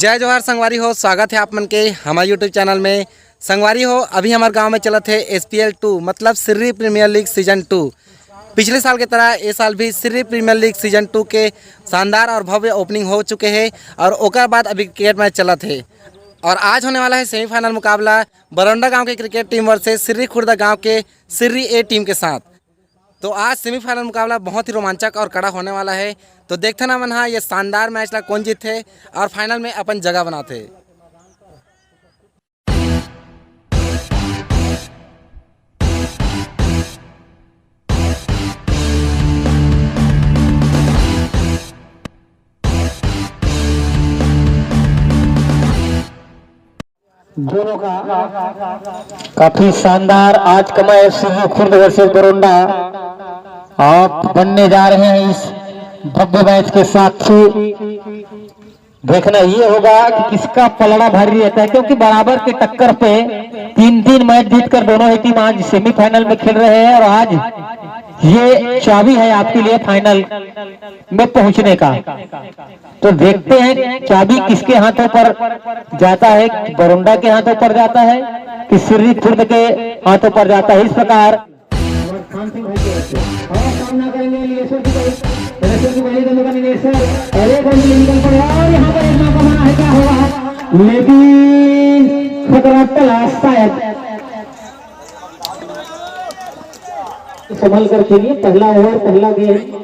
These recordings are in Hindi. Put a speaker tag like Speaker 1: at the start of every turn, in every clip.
Speaker 1: जय जोहार संगवारी हो, स्वागत है आप मन के हमारे यूट्यूब चैनल में। संगवारी हो, अभी हमारे गांव में चला थे SPL 2 मतलब सिर्री प्रीमियर लीग सीजन 2। पिछले साल की तरह इस साल भी सिर्री प्रीमियर लीग सीजन 2 के शानदार और भव्य ओपनिंग हो चुके हैं और ओकर बाद अभी क्रिकेट मैच चला थे और आज होने वाला है सेमीफाइनल मुकाबला बरौंडा गाँव के cricket team versus Sirri Khurda गाँव के सिर्री ए टीम के साथ। तो आज सेमीफाइनल मुकाबला बहुत ही रोमांचक और कड़ा होने वाला है। तो देखते ना मन ये शानदार मैच ला कौन जीते और फाइनल में अपन जगह बनाते।
Speaker 2: दोनों का काफी शानदार आज का मैच सिर्री खुर्द वर्सेस बरौंडा आप बनने जा रहे हैं। इस भव्य मैच के साथ देखना ये होगा कि किसका पलड़ा भारी रहता है, क्योंकि बराबर के टक्कर पे तीन मैच जीतकर दोनों ही टीम आज सेमीफाइनल में खेल रहे हैं और आज ये चाबी है आपके लिए फाइनल में पहुंचने का। तो देखते हैं चाबी किसके हाथों पर जाता है, बरौंडा के हाथों पर जाता है कि सिर्री खुर्द के हाथों पर जाता है। इस प्रकार सामना करेंगे लेकिन संभल कर खेलिए। पहला ओवर पहला गेम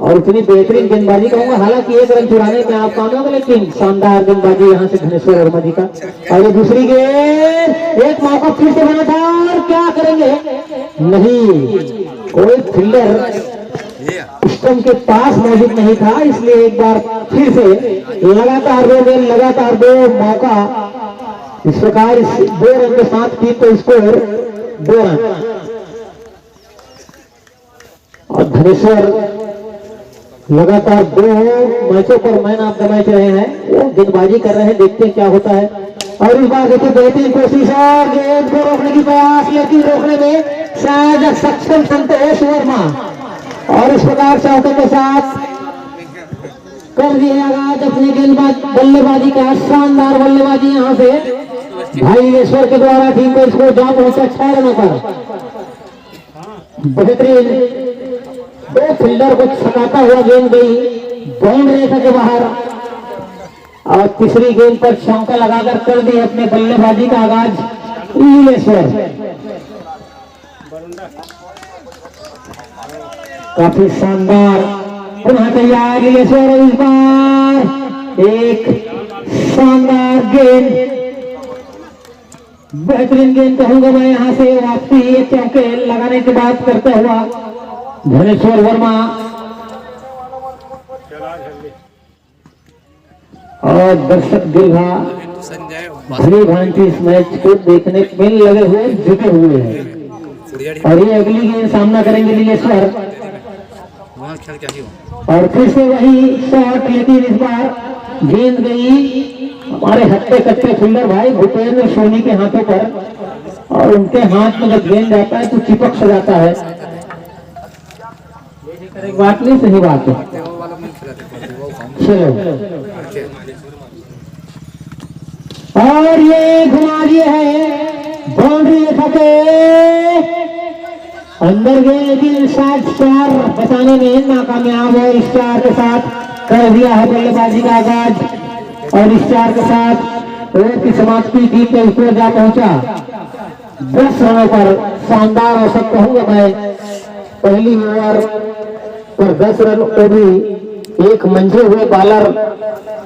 Speaker 2: और इतनी बेहतरीन गेंदबाजी कहूंगा, हालांकि एक रन चुराने में आप कामयाब, लेकिन शानदार गेंदबाजी यहाँ से धनेश्वर वर्मा जी का। और ये दूसरी गेंद एक मौका फिर से बना था और क्या करेंगे, नहीं कोई फील्डर स्टंप के पास मौजूद नहीं था, इसलिए एक बार फिर से लगातार दो गेंद लगातार दो मौका। इस प्रकार इस 2 रन के साथ टीम को स्कोर 2 रन और धनेश्वर लगातार 2 मैचों पर मैन ऑफ द मैच रहे हैं। वो गेंदबाजी कर रहे हैं, देखते हैं क्या होता है। और इस बार देखिए बेहतरीन कोशिश और गेंद को रोकने की प्रयास, लेकिन रोकने में शायद सक्षम संतोष वर्मा और इस प्रकार चौके के साथ कर दिया आगाज अपने बल्लेबाजी का। शानदार बल्लेबाजी यहाँ से भाई ईश्वर के द्वारा टीम को स्कोर जा पहुंचा 6 रनों पर। बेहतरीन 2 फील्डर को छकाता हुआ गेंद गई बाउंड्री रेखा के बाहर और तीसरी गेंद पर चौका लगाकर कर दी अपने बल्लेबाजी का आगाज ईश्वर। काफी शानदार पुनः तैयार ईश्वर, इस बार एक शानदार गेंद, बेहतरीन गेंद कहूंगा मैं यहाँ से वापसी ये चौके लगाने की बात करते हुआ धनेश्वर वर्मा। और दर्शक दीर्घा भली भांति इस मैच को देखने में लगे हुए जुटे हुए हैं और ये अगली गेंद सामना करेंगे नीलेश्वर और फिर से वही शॉट, लेकिन इस बार गेंद गई हमारे हट्टे कट्टे फील्डर भाई भूपेंद्र सोनी के हाथों पर और उनके हाथ में जब गेंद जाता है तो चिपक से जाता है। बात नहीं, सही बात है। चलो और ये घुमा दिए है बाउंड्री रेखा के अंदर गए, लेकिन 4 बचाने में नाकामयाब है। इस 4 के साथ कर दिया है बल्लेबाजी का आगाज और इस 4 के साथ ओवर की समाप्ति टीम के स्कोर जा पहुंचा 10 रनों पर। शानदार औसत कहूंगा मैं, पहली ओवर पर 10 रन, वो भी एक मंझे हुए बॉलर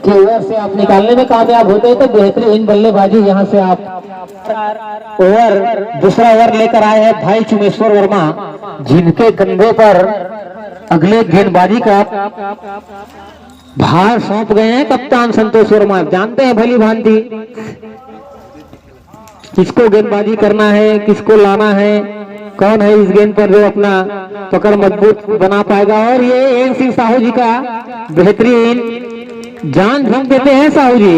Speaker 2: के ओवर से आप निकालने में कामयाब होते हैं। तो बेहतरीन बल्लेबाजी यहाँ से आप दूसरा ओवर लेकर आए हैं भाई चुमेश्वर वर्मा, जिनके कंधे पर अगले गेंदबाजी का भार सौंप गए हैं कप्तान संतोष वर्मा। जानते हैं भली भांति किसको गेंदबाजी करना है, किसको लाना है, कौन है इस गेंद पर जो अपना पकड़ मजबूत बना पाएगा। और ये एन सिंह साहू जी का बेहतरीन जान झोंक देते हैं साहू जी,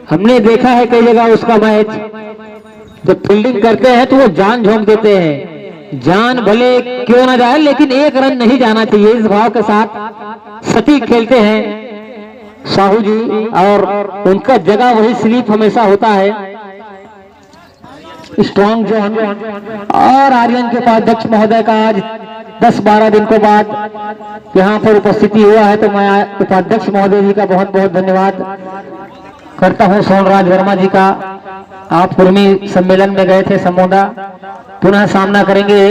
Speaker 2: हमने देखा है कई जगह उसका मैच, जब फील्डिंग करते हैं तो वो जान झोंक देते हैं। जान भले क्यों ना जाए लेकिन 1 रन नहीं जाना चाहिए, इस भाव के साथ सटीक खेलते हैं। साहू जी, और उनका जगह वही स्लीप हमेशा होता है स्ट्रॉन्ग जोन। और आर्यन के उपाध्यक्ष महोदय का आज 10-12 दिन के बाद यहाँ पर उपस्थिति हुआ है, तो मैं उपाध्यक्ष महोदय जी का बहुत बहुत धन्यवाद करता हूँ। सोनराज वर्मा जी का, आप कुर्मी सम्मेलन में गए थे समोदा, पुनः सामना करेंगे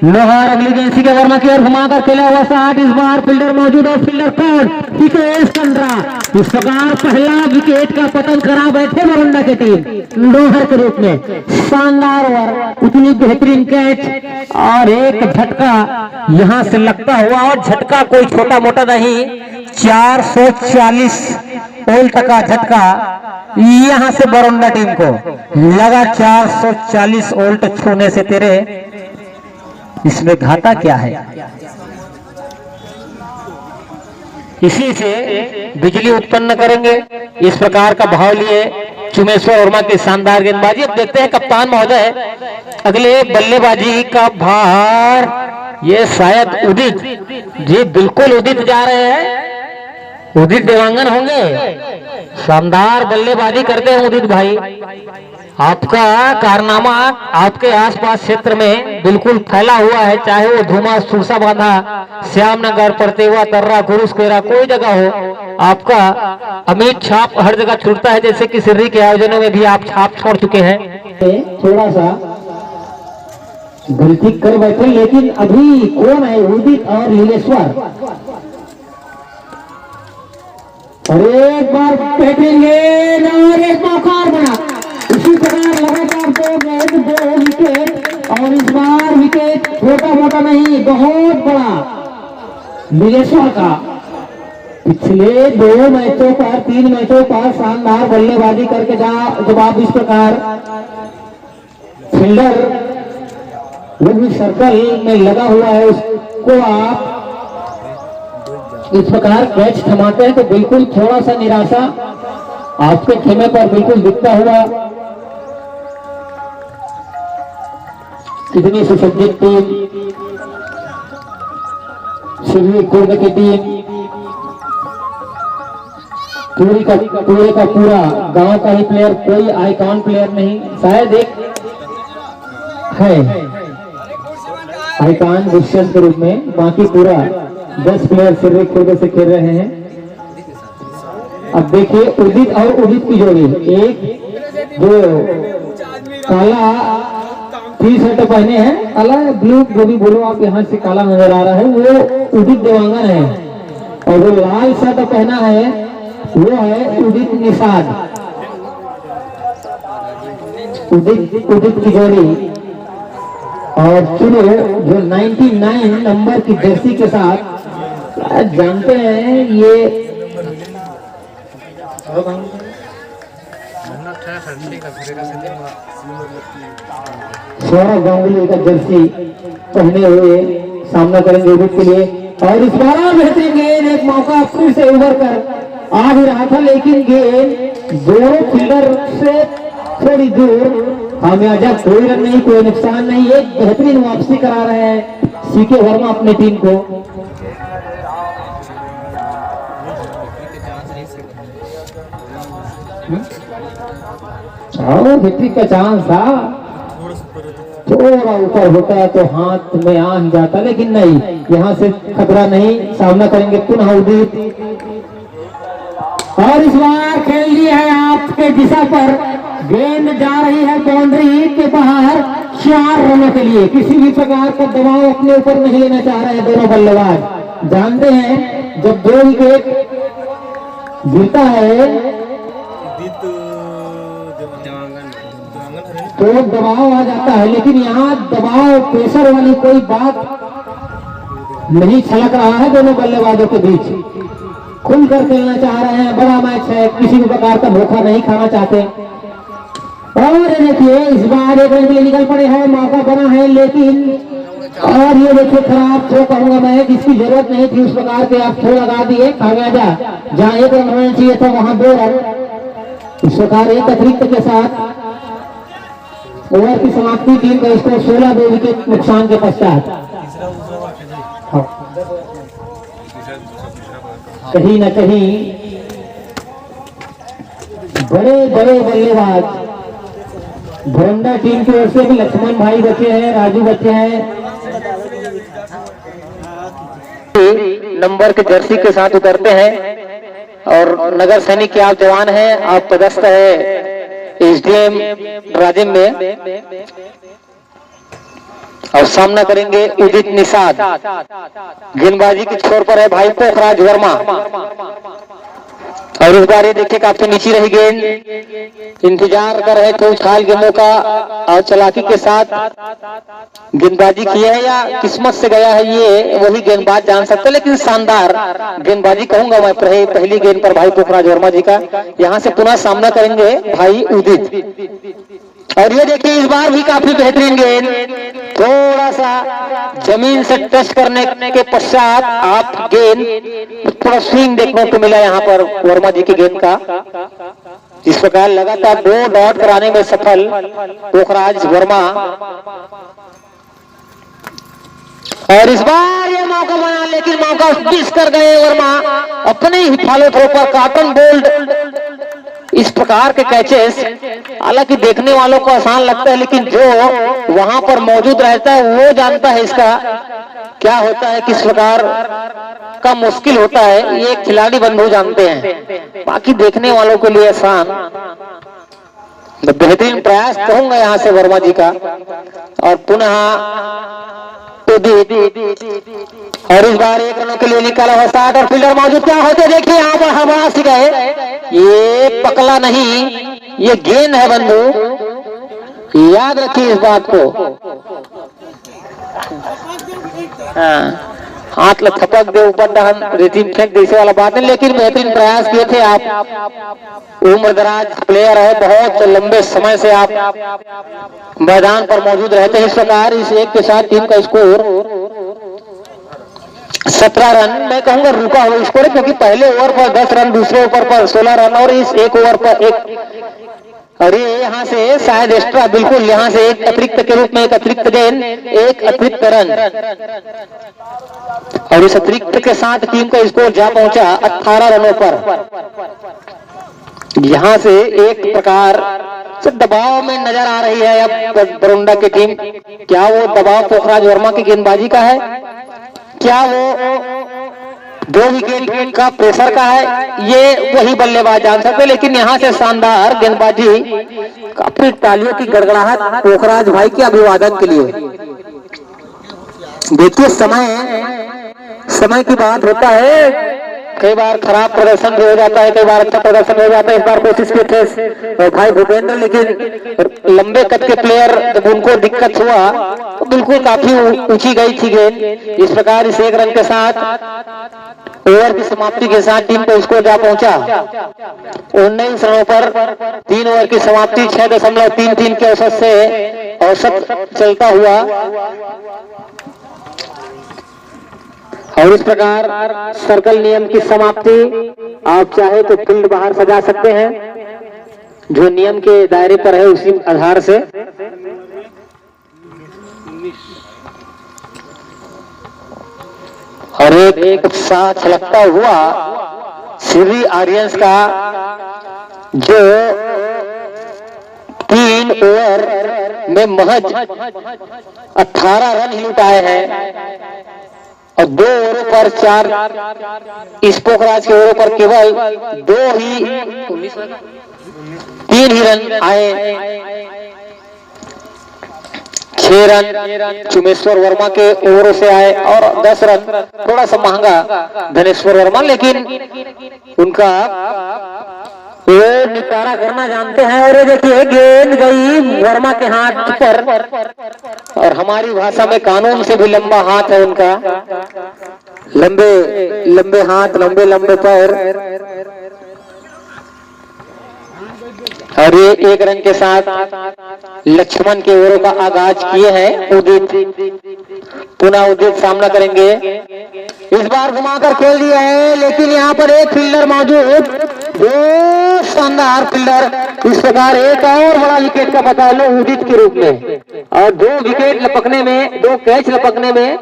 Speaker 2: लोहार अगली गेंद के वर्मा की ओर घुमाकर खेला हुआ 60, इस बार फील्डर मौजूद है, फील्डर कौन, हितेश चंद्रा। इस प्रकार पहला विकेट का पतन करा बैठे बरंडा की टीम लोहार के रूप में। शानदार ओवर, उतनी बेहतरीन कैच और एक झटका यहां से लगता हुआ, और झटका कोई छोटा मोटा नहीं, 440 वोल्ट का झटका यहां से बरौंडा टीम को लगा। 440 वोल्ट छूने से तेरे इसमें घाटा क्या है? इसी से बिजली उत्पन्न करेंगे, इस प्रकार का भाव लिए चुमेश्वर वर्मा की शानदार गेंदबाजी। अब देखते हैं कप्तान महोदय अगले बल्लेबाजी का भार, ये शायद उदित जी, बिल्कुल उदित जा रहे हैं, उदित देवांगन होंगे। शानदार बल्लेबाजी करते हैं उदित भाई, आपका कारनामा आपके आसपास क्षेत्र में बिल्कुल फैला हुआ है, चाहे वो धुमा, सूसा बांधा, श्यामनगर, परतेवा, तर्रा, गुरुस्केरा, कोई जगह हो, आपका अमिट छाप हर जगह छूटता है। जैसे कि सिर्री के आयोजनों में भी आप छाप छोड़ चुके हैं। थोड़ा सा गलती कर बैठे, लेकिन अभी कौन है, उदित और लीलेश्वर। और एक बार बैठेंगे और एक मौका बना, इसी प्रकार लगातार 2 गेंद 2 विकेट, और इस बार विकेट छोटा मोटा नहीं, बहुत बड़ा लीलेश्वर का। पिछले 2 मैचों पर 3 मैचों पर शानदार बल्लेबाजी करके जब आप इस प्रकार फील्डर वो भी सर्कल में लगा हुआ है, उसको आप इस प्रकार कैच थमाते हैं, तो बिल्कुल थोड़ा सा निराशा आपके खेमे पर बिल्कुल दिखता हुआ। कितनी सुसज्जित टीम, सिवनी कुर्द की टीम, पूरे का पूरा गांव का ही प्लेयर, कोई आइकॉन प्लेयर नहीं, शायद एक है आइकॉन विशेष के रूप में, बाकी पूरा 10 प्लेयर सिर्री खुर्द से खेल रहे हैं। अब देखिए उदित और उदित की जोड़ी, एक जो काला टी शर्ट पहने हैं, काला ब्लू जो भी बोलो आप, यहाँ से काला नजर आ रहा है, वो उदित देवांगन है, और जो लाल शर्ट पहना है वो है उदित निषाद। उदित की जोड़ी, और चुनो जो 99 नंबर की जर्सी के साथ, जानते हैं ये सौरभ गांगुली का जर्सी पहने हुए सामना करेंगे उदित के लिए। और इस बार बेहतरीन गेंद, एक मौका फिर से उभर कर आ भी रहा था, लेकिन गेंद दोनों फील्डर से थोड़ी दूर, खामियाजा कोई रन नहीं, कोई नुकसान नहीं, एक बेहतरीन वापसी करा रहे हैं सीके वर्मा अपनी टीम को। विक्ट्री का चांस था, थोड़ा ऊपर होता है तो हाथ में आ ही जाता, लेकिन नहीं, यहाँ से खतरा नहीं, सामना करेंगे पुनः उदित। और इस बार खेल ली है आपके दिशा पर, गेंद जा रही है बाउंड्री के बाहर 4 रनों के लिए। किसी भी प्रकार का दबाव अपने ऊपर नहीं लेना चाह रहे हैं दोनों बल्लेबाज। जानते हैं जब 2 विकेट गिरता है तो दबाव आ जाता है, लेकिन यहाँ दबाव प्रेशर वाली कोई बात नहीं छलक रहा है दोनों बल्लेबाजों के बीच। खुलकर खेलना चाह रहे हैं, बड़ा मैच है, किसी भी प्रकार का धोखा नहीं खाना चाहते। और देखिए इस बार एक रन के लिए निकल पड़े हैं, मौका बना है, लेकिन और ये देखिए खराब थ्रो कहूंगा मैं, जिसकी जरूरत नहीं थी उस प्रकार के आप थ्रो लगा दिए। खामियाजा जहां 1 रन होना चाहिए था वहां 2 रन। इस प्रकार एक अतिरिक्त के साथ ओवर की समाप्ति, टीम का स्कोर 16 2 विकेट नुकसान के पश्चात। कहीं न कहीं बड़े बड़े बल्लेबाज भोंडा टीम की ओर से भी लक्ष्मण भाई बचे हैं, राजू बचे हैं, नंबर के जर्सी के साथ उतरते हैं। और नगर सैनिक के आप जवान हैं, आप पदस्थ है एसडीएम राजिम में, और सामना करेंगे उदित निषाद। गेंदबाजी की छोर पर है भाई पोखराज वर्मा, और इस बार ये देखिए काफी नीचे रही गेंद, इंतजार कर रहे थे उछाल गेंदों का, और चालाकी के साथ गेंदबाजी की है या किस्मत से गया है ये वही गेंदबाज जान सकते, लेकिन शानदार गेंदबाजी कहूंगा मैं पहली गेंद पर भाई पोखराज वर्मा जी का। यहाँ से पुनः सामना करेंगे भाई उदित, और ये देखिए इस बार भी काफी बेहतरीन गेंद, थोड़ा सा जमीन से टच करने के पश्चात आप गेंद थोड़ा स्विंग देखने को मिला यहाँ पर वर्मा जी की गेंद का। इस प्रकार लगातार 2 डॉट कराने में सफल पोखराज वर्मा, और इस बार ये मौका बना, लेकिन मौका मिस कर गए वर्मा अपने ही फॉलो थ्रो पर। कॉटन बोल्ड इस प्रकार के कैचेस हालांकि देखने वालों को आसान लगता है, लेकिन जो वहां पर मौजूद रहता है वो जानता है इसका क्या होता है, किस प्रकार का मुश्किल होता है, ये खिलाड़ी बंधु जानते हैं, बाकी देखने वालों के लिए आसान। बेहतरीन प्रयास कहूंगा यहाँ से वर्मा जी का, और पुनः और इस बार 1 रनों के लिए निकाला हुआ स्टार्ट, और फील्डर मौजूद क्या होते देखिए यहाँ पर हवा से गए, ये पकला नहीं, ये गेंद है बंधु, याद रखिए इस बात को। हाँ, हाथ ल थपक दे ऊपर दहन रेती फेंक दे, वाला बात नहीं, लेकिन बेहतरीन प्रयास किए थे आप। उम्रदराज प्लेयर है, बहुत लंबे समय से आप मैदान पर मौजूद रहते हैं। इस प्रकार इस एक के साथ टीम का स्कोर 17 रन, मैं कहूंगा रुका हुआ स्कोर, क्योंकि पहले ओवर पर 10 रन, दूसरे ओवर पर 16 रन, और इस एक ओवर पर एक, और ये यहाँ से शायद एक्स्ट्रा, बिल्कुल यहाँ से एक अतिरिक्त के रूप में एक अतिरिक्त गेंद, एक अतिरिक्त रन, और इस अतिरिक्त के साथ टीम का स्कोर जा पहुंचा 18 रनों पर। यहाँ से एक प्रकार से दबाव में नजर आ रही है अब बरोंडा की टीम। क्या वो दबाव पोखराज वर्मा की गेंदबाजी का है, क्या वो 2 विकेट का प्रेशर का है, ये वही बल्लेबाज जान सकते, लेकिन यहाँ से शानदार गेंदबाजी, काफी तालियों की गड़गड़ाहट पोखराज भाई के अभिवादन के लिए। देखिए समय की बात होता है, कई बार खराब प्रदर्शन भी हो जाता है, कई बार अच्छा प्रदर्शन हो जाता है। इस बार कोशिश की थे भाई भूपेंद्र, लेकिन लंबे कद के प्लेयर जब उनको दिक्कत हुआ तो बिल्कुल काफी ऊंची गई थी गेंद। इस प्रकार इस 1 रन के साथ ओवर की समाप्ति के साथ टीम को स्कोर जा पहुंचा 19 रनों पर। 3 ओवर की समाप्ति 6.33 के औसत से औसत चलता हुआ, और इस प्रकार सर्कल नियम की समाप्ति। आप चाहे तो फील्ड बाहर सजा सकते हैं, जो नियम के दायरे पर है उसी आधार से। और एक उत्साह छलकता हुआ सिर्री आर्यंस का, जो 3 ओवर में महज 18 रन ही लुटाए हैं, और 2 ओवरों पर 4, इस पोखराज के ओवरों पर केवल 3 ही रन आए। 6 रन चुमेश्वर वर्मा के ओवरों से आए, और 10 रन थोड़ा सा महंगा धनेश्वर वर्मा, लेकिन उनका वो निपटारा करना जानते हैं। और ये देखिए गेंद गई वर्मा के हाथ पर, और हमारी भाषा में कानून से भी लंबा हाथ है उनका, लंबे हाथ, लंबे पैर। और ये 1 रन के साथ लक्ष्मण के ओवरों का आगाज किए हैं उदित। पुनः उदित सामना करेंगे, इस बार घुमाकर खेल दिया है, लेकिन यहाँ पर एक फील्डर मौजूद, वो शानदार फील्डर। इस प्रकार एक और बड़ा विकेट का पता लो उदित के रूप में, और 2 विकेट लपकने में, 2 कैच लपकने में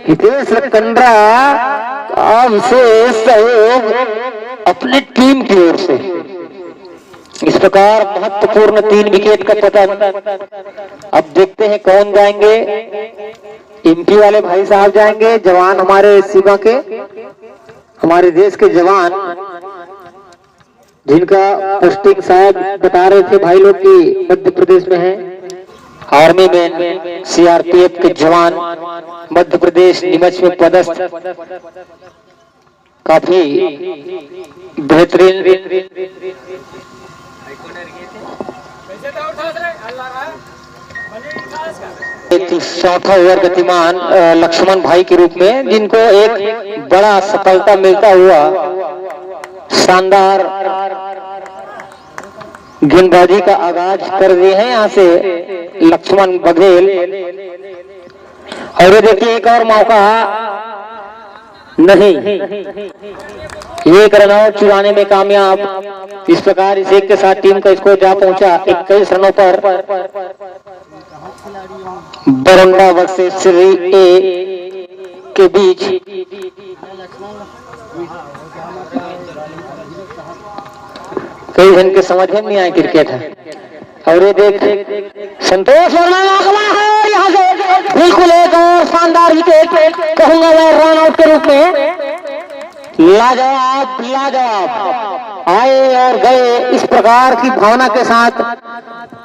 Speaker 2: हितेश कंड्रा का विशेष सहयोग अपनी टीम की ओर से। इस प्रकार महत्वपूर्ण 3 विकेट का पतन। अब देखते हैं कौन जाएंगे। एमपी वाले भाई साहब जाएंगे, जवान हमारे सीमा के, हमारे देश के जवान जिनका पोस्टिंग शायद बता रहे थे भाई लोग कि मध्य प्रदेश में है। आर्मी में सीआरपीएफ के जवान मध्य प्रदेश नीमच में पदस्थ, काफी बेहतरीन एक चौथा ओवर गतिमान लक्ष्मण भाई के रूप में, जिनको एक बड़ा सफलता मिलता हुआ शानदार गेंदबाजी का आगाज कर दिए हैं यहाँ से लक्ष्मण बघेल। और ये देखिए एक और मौका नहीं, एक रन आउट चुराने में कामयाब। इस प्रकार इस एक के साथ टीम का स्कोर जा पहुंचा 21 रनों पर। बरंडा वर्सेस श्री ए के बीच कई जन के समझ में नहीं आया क्रिकेट है। और ये देख संतोष वर्मा है यहाँ से बिल्कुल एक और शानदार विकेट कहूंगा मैं रन आउट के रूप में। लाजवाब लाजवाब आए और गए इस प्रकार की भावना के साथ,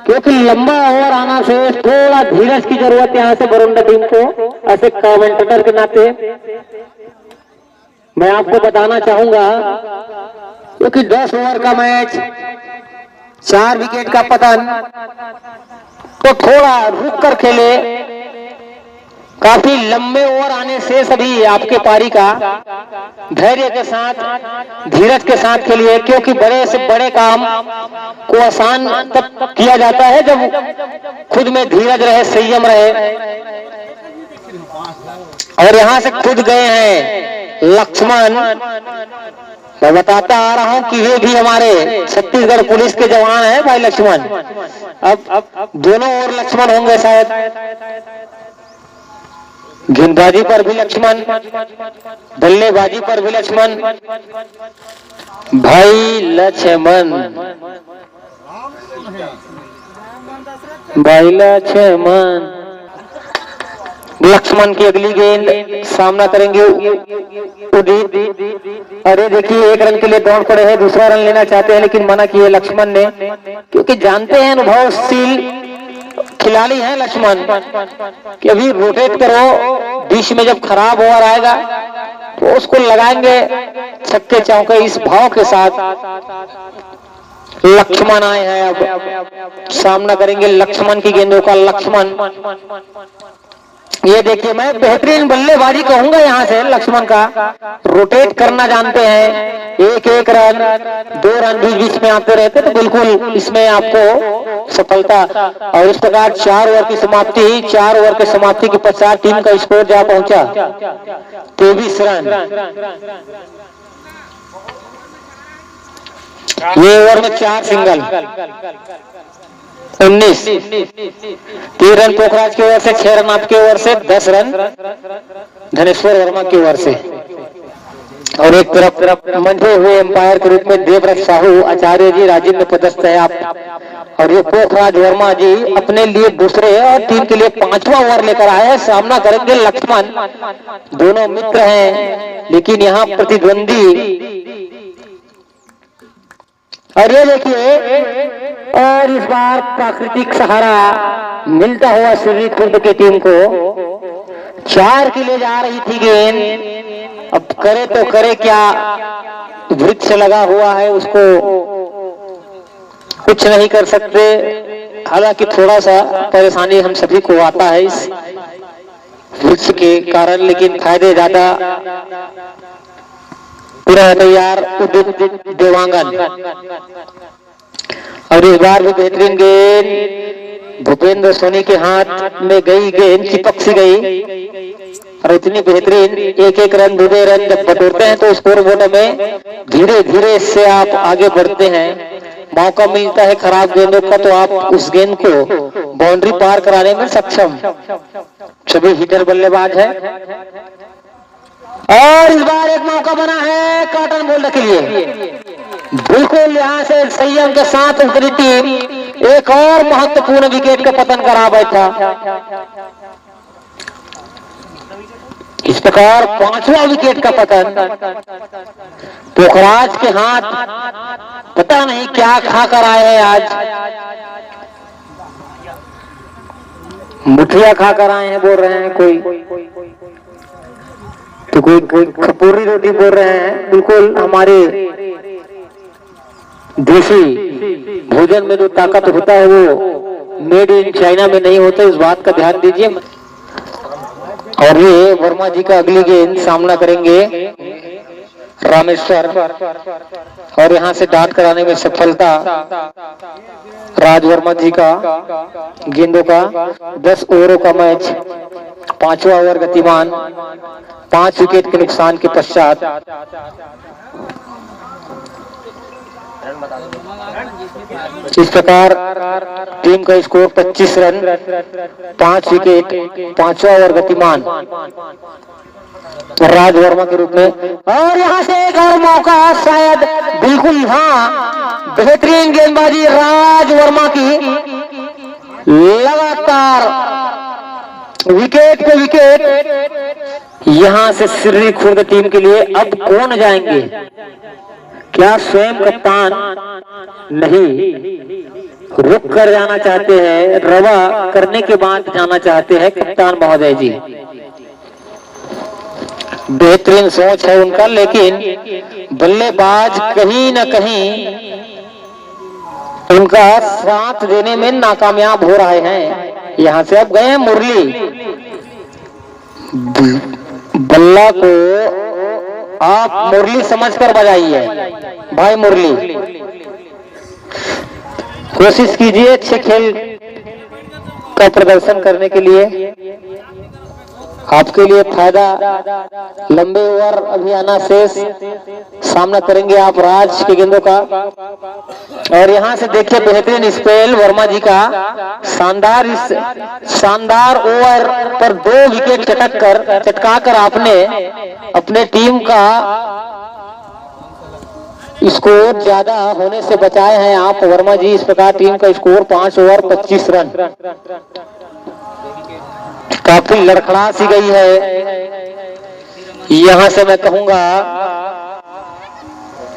Speaker 2: क्योंकि लंबा ओवर आना से थोड़ा धीरज की जरूरत है यहाँ से बरंडा टीम को। ऐसे कमेंटेटर के नाते मैं आपको बताना चाहूंगा, क्योंकि 10 ओवर का मैच, 4 विकेट का पतन, तो थोड़ा रुक कर खेले। काफी लंबे ओवर आने से सभी आपके पारी का धैर्य के साथ धीरज के साथ खेलिए, क्योंकि बड़े से बड़े काम को आसान तब किया जाता है जब खुद में धीरज रहे, संयम रहे। और यहाँ से खुद गए हैं लक्ष्मण। मैं बताता आ रहा हूं कि वे भी हमारे छत्तीसगढ़ पुलिस के जवान हैं भाई लक्ष्मण। अब दोनों ओर लक्ष्मण होंगे शायद। गेंदबाजी पर भी लक्ष्मण, बल्लेबाजी पर भी लक्ष्मण। भाई लक्ष्मण, भाई लक्ष्मण। लक्ष्मण की अगली गेंद सामना करेंगे उदित। अरे देखिए एक रन के लिए दौड़ पड़े हैं, दूसरा रन लेना चाहते हैं लेकिन मना किए लक्ष्मण ने, क्योंकि जानते हैं अनुभवशील खिलाड़ी हैं लक्ष्मण कि अभी रोटेट करो, बीच में जब खराब ओवर आएगा तो उसको लगाएंगे छक्के चौके। इस भाव के साथ लक्ष्मण आए हैं, अब सामना करेंगे लक्ष्मण की गेंदों का। लक्ष्मण ये देखिए, मैं बेहतरीन बल्लेबाजी कहूंगा यहाँ से लक्ष्मण का। रोटेट करना जानते हैं, एक एक रन 2 रन बीच बीच में आते रहते, तो बिल्कुल इसमें आपको सफलता। और इस प्रकार 4 ओवर की समाप्ति, 4 ओवर के समाप्ति के पश्चात टीम का स्कोर जा पहुंचा 23 रन। ये ओवर में 4 सिंगल, 19, 3 रन पोखराज की ओर से, 6 रन आपके ओर से, 10 रन धनेश्वर वर्मा की ओर से। और एक तरफ मंजे हुए एम्पायर के रूप में देवव्रत साहू आचार्य जी राजीव में पदस्थ है आप। और ये पोखराज वर्मा जी अपने लिए दूसरे और टीम के लिए 5वां ओवर लेकर आए हैं। सामना करेंगे लक्ष्मण। दोनों मित्र हैं लेकिन यहाँ प्रतिद्वंदी। और ये देखिए, और इस बार प्राकृतिक सहारा मिलता हुआ श्री खुर्द की टीम को। 4 के लिए जा रही थी गेंद, अब करे तो करे क्या, वृक्ष लगा हुआ है, उसको कुछ नहीं कर सकते। हालांकि थोड़ा सा परेशानी हम सभी को आता है इस वृक्ष के कारण, लेकिन फायदे ज्यादा। पूरा तैयार उदित देवांगन। और इस बार भी बेहतरीन गेंद भूपेंद्र सोनी के हाथ में गई, गेंद चिपक सी गई। और इतनी बेहतरीन एक एक रन 2 रन जब बटोरते हैं तो स्कोर बोर्ड में धीरे धीरे इससे आप आगे बढ़ते हैं। मौका मिलता है खराब गेंदों का तो आप उस गेंद को बाउंड्री पार कराने में सक्षम सभी हिटर बल्लेबाज है। और इस बार एक मौका बना है कॉटन बोल्ड के लिए। बिल्कुल यहाँ से संयम के साथ उनकी टीम एक और महत्वपूर्ण विकेट का पतन करा बैठा। इस प्रकार 5वां विकेट का पतन। पोखराज के हाथ पता नहीं क्या खा कर आए हैं आज, मुठिया खा कर आए हैं बोल रहे हैं कोई, तो कोई खपूरी रोटी बोल रहे हैं। बिल्कुल हमारे देसी भोजन में जो ताकत होता है वो मेड इन चाइना में नहीं होता, इस बात का ध्यान दीजिए। और ये वर्मा जी का अगली गेंद सामना करेंगे रामेश्वर, और यहाँ से डाट कराने में सफलता राज वर्मा जी का। गेंदों का 10 ओवरों का मैच, 5वां ओवर गतिमान, 5 विकेट के नुकसान के पश्चात इस प्रकार टीम का स्कोर 25 रन, 5 विकेट, 5वां ओवर गतिमान राज वर्मा के रूप में। और यहाँ से एक और मौका शायद, बिल्कुल यहाँ बेहतरीन गेंदबाजी राज वर्मा की, लगातार विकेट पे विकेट। यहाँ से सिर्री खुर्द टीम के लिए अब कौन जाएंगे? क्या स्वयं कप्तान नहीं रुक कर जाना चाहते हैं? रवा करने के बाद जाना चाहते हैं कप्तान महोदय जी। बेहतरीन सोच है उनका, लेकिन बल्लेबाज कहीं न कहीं उनका साथ देने में नाकामयाब हो रहे हैं। यहां से अब गए मुरली, बल्ला को आप मुरली समझकर बजाइए भाई। मुरली कोशिश कीजिए अच्छे खेल का प्रदर्शन करने के लिए, आपके लिए फायदा। लंबे ओवर अभी आना शेष, सामना करेंगे आप राज के गेंदों का। और यहाँ से देखिए बेहतरीन स्पेल वर्मा जी का, शानदार ओवर पर 2 विकेट चटका कर आपने अपने टीम का स्कोर ज्यादा होने से बचाए हैं आप वर्मा जी। इस प्रकार टीम का स्कोर 5 ओवर 25 रन। काफी लड़खड़ा सी गई है। यहां से मैं कहूंगा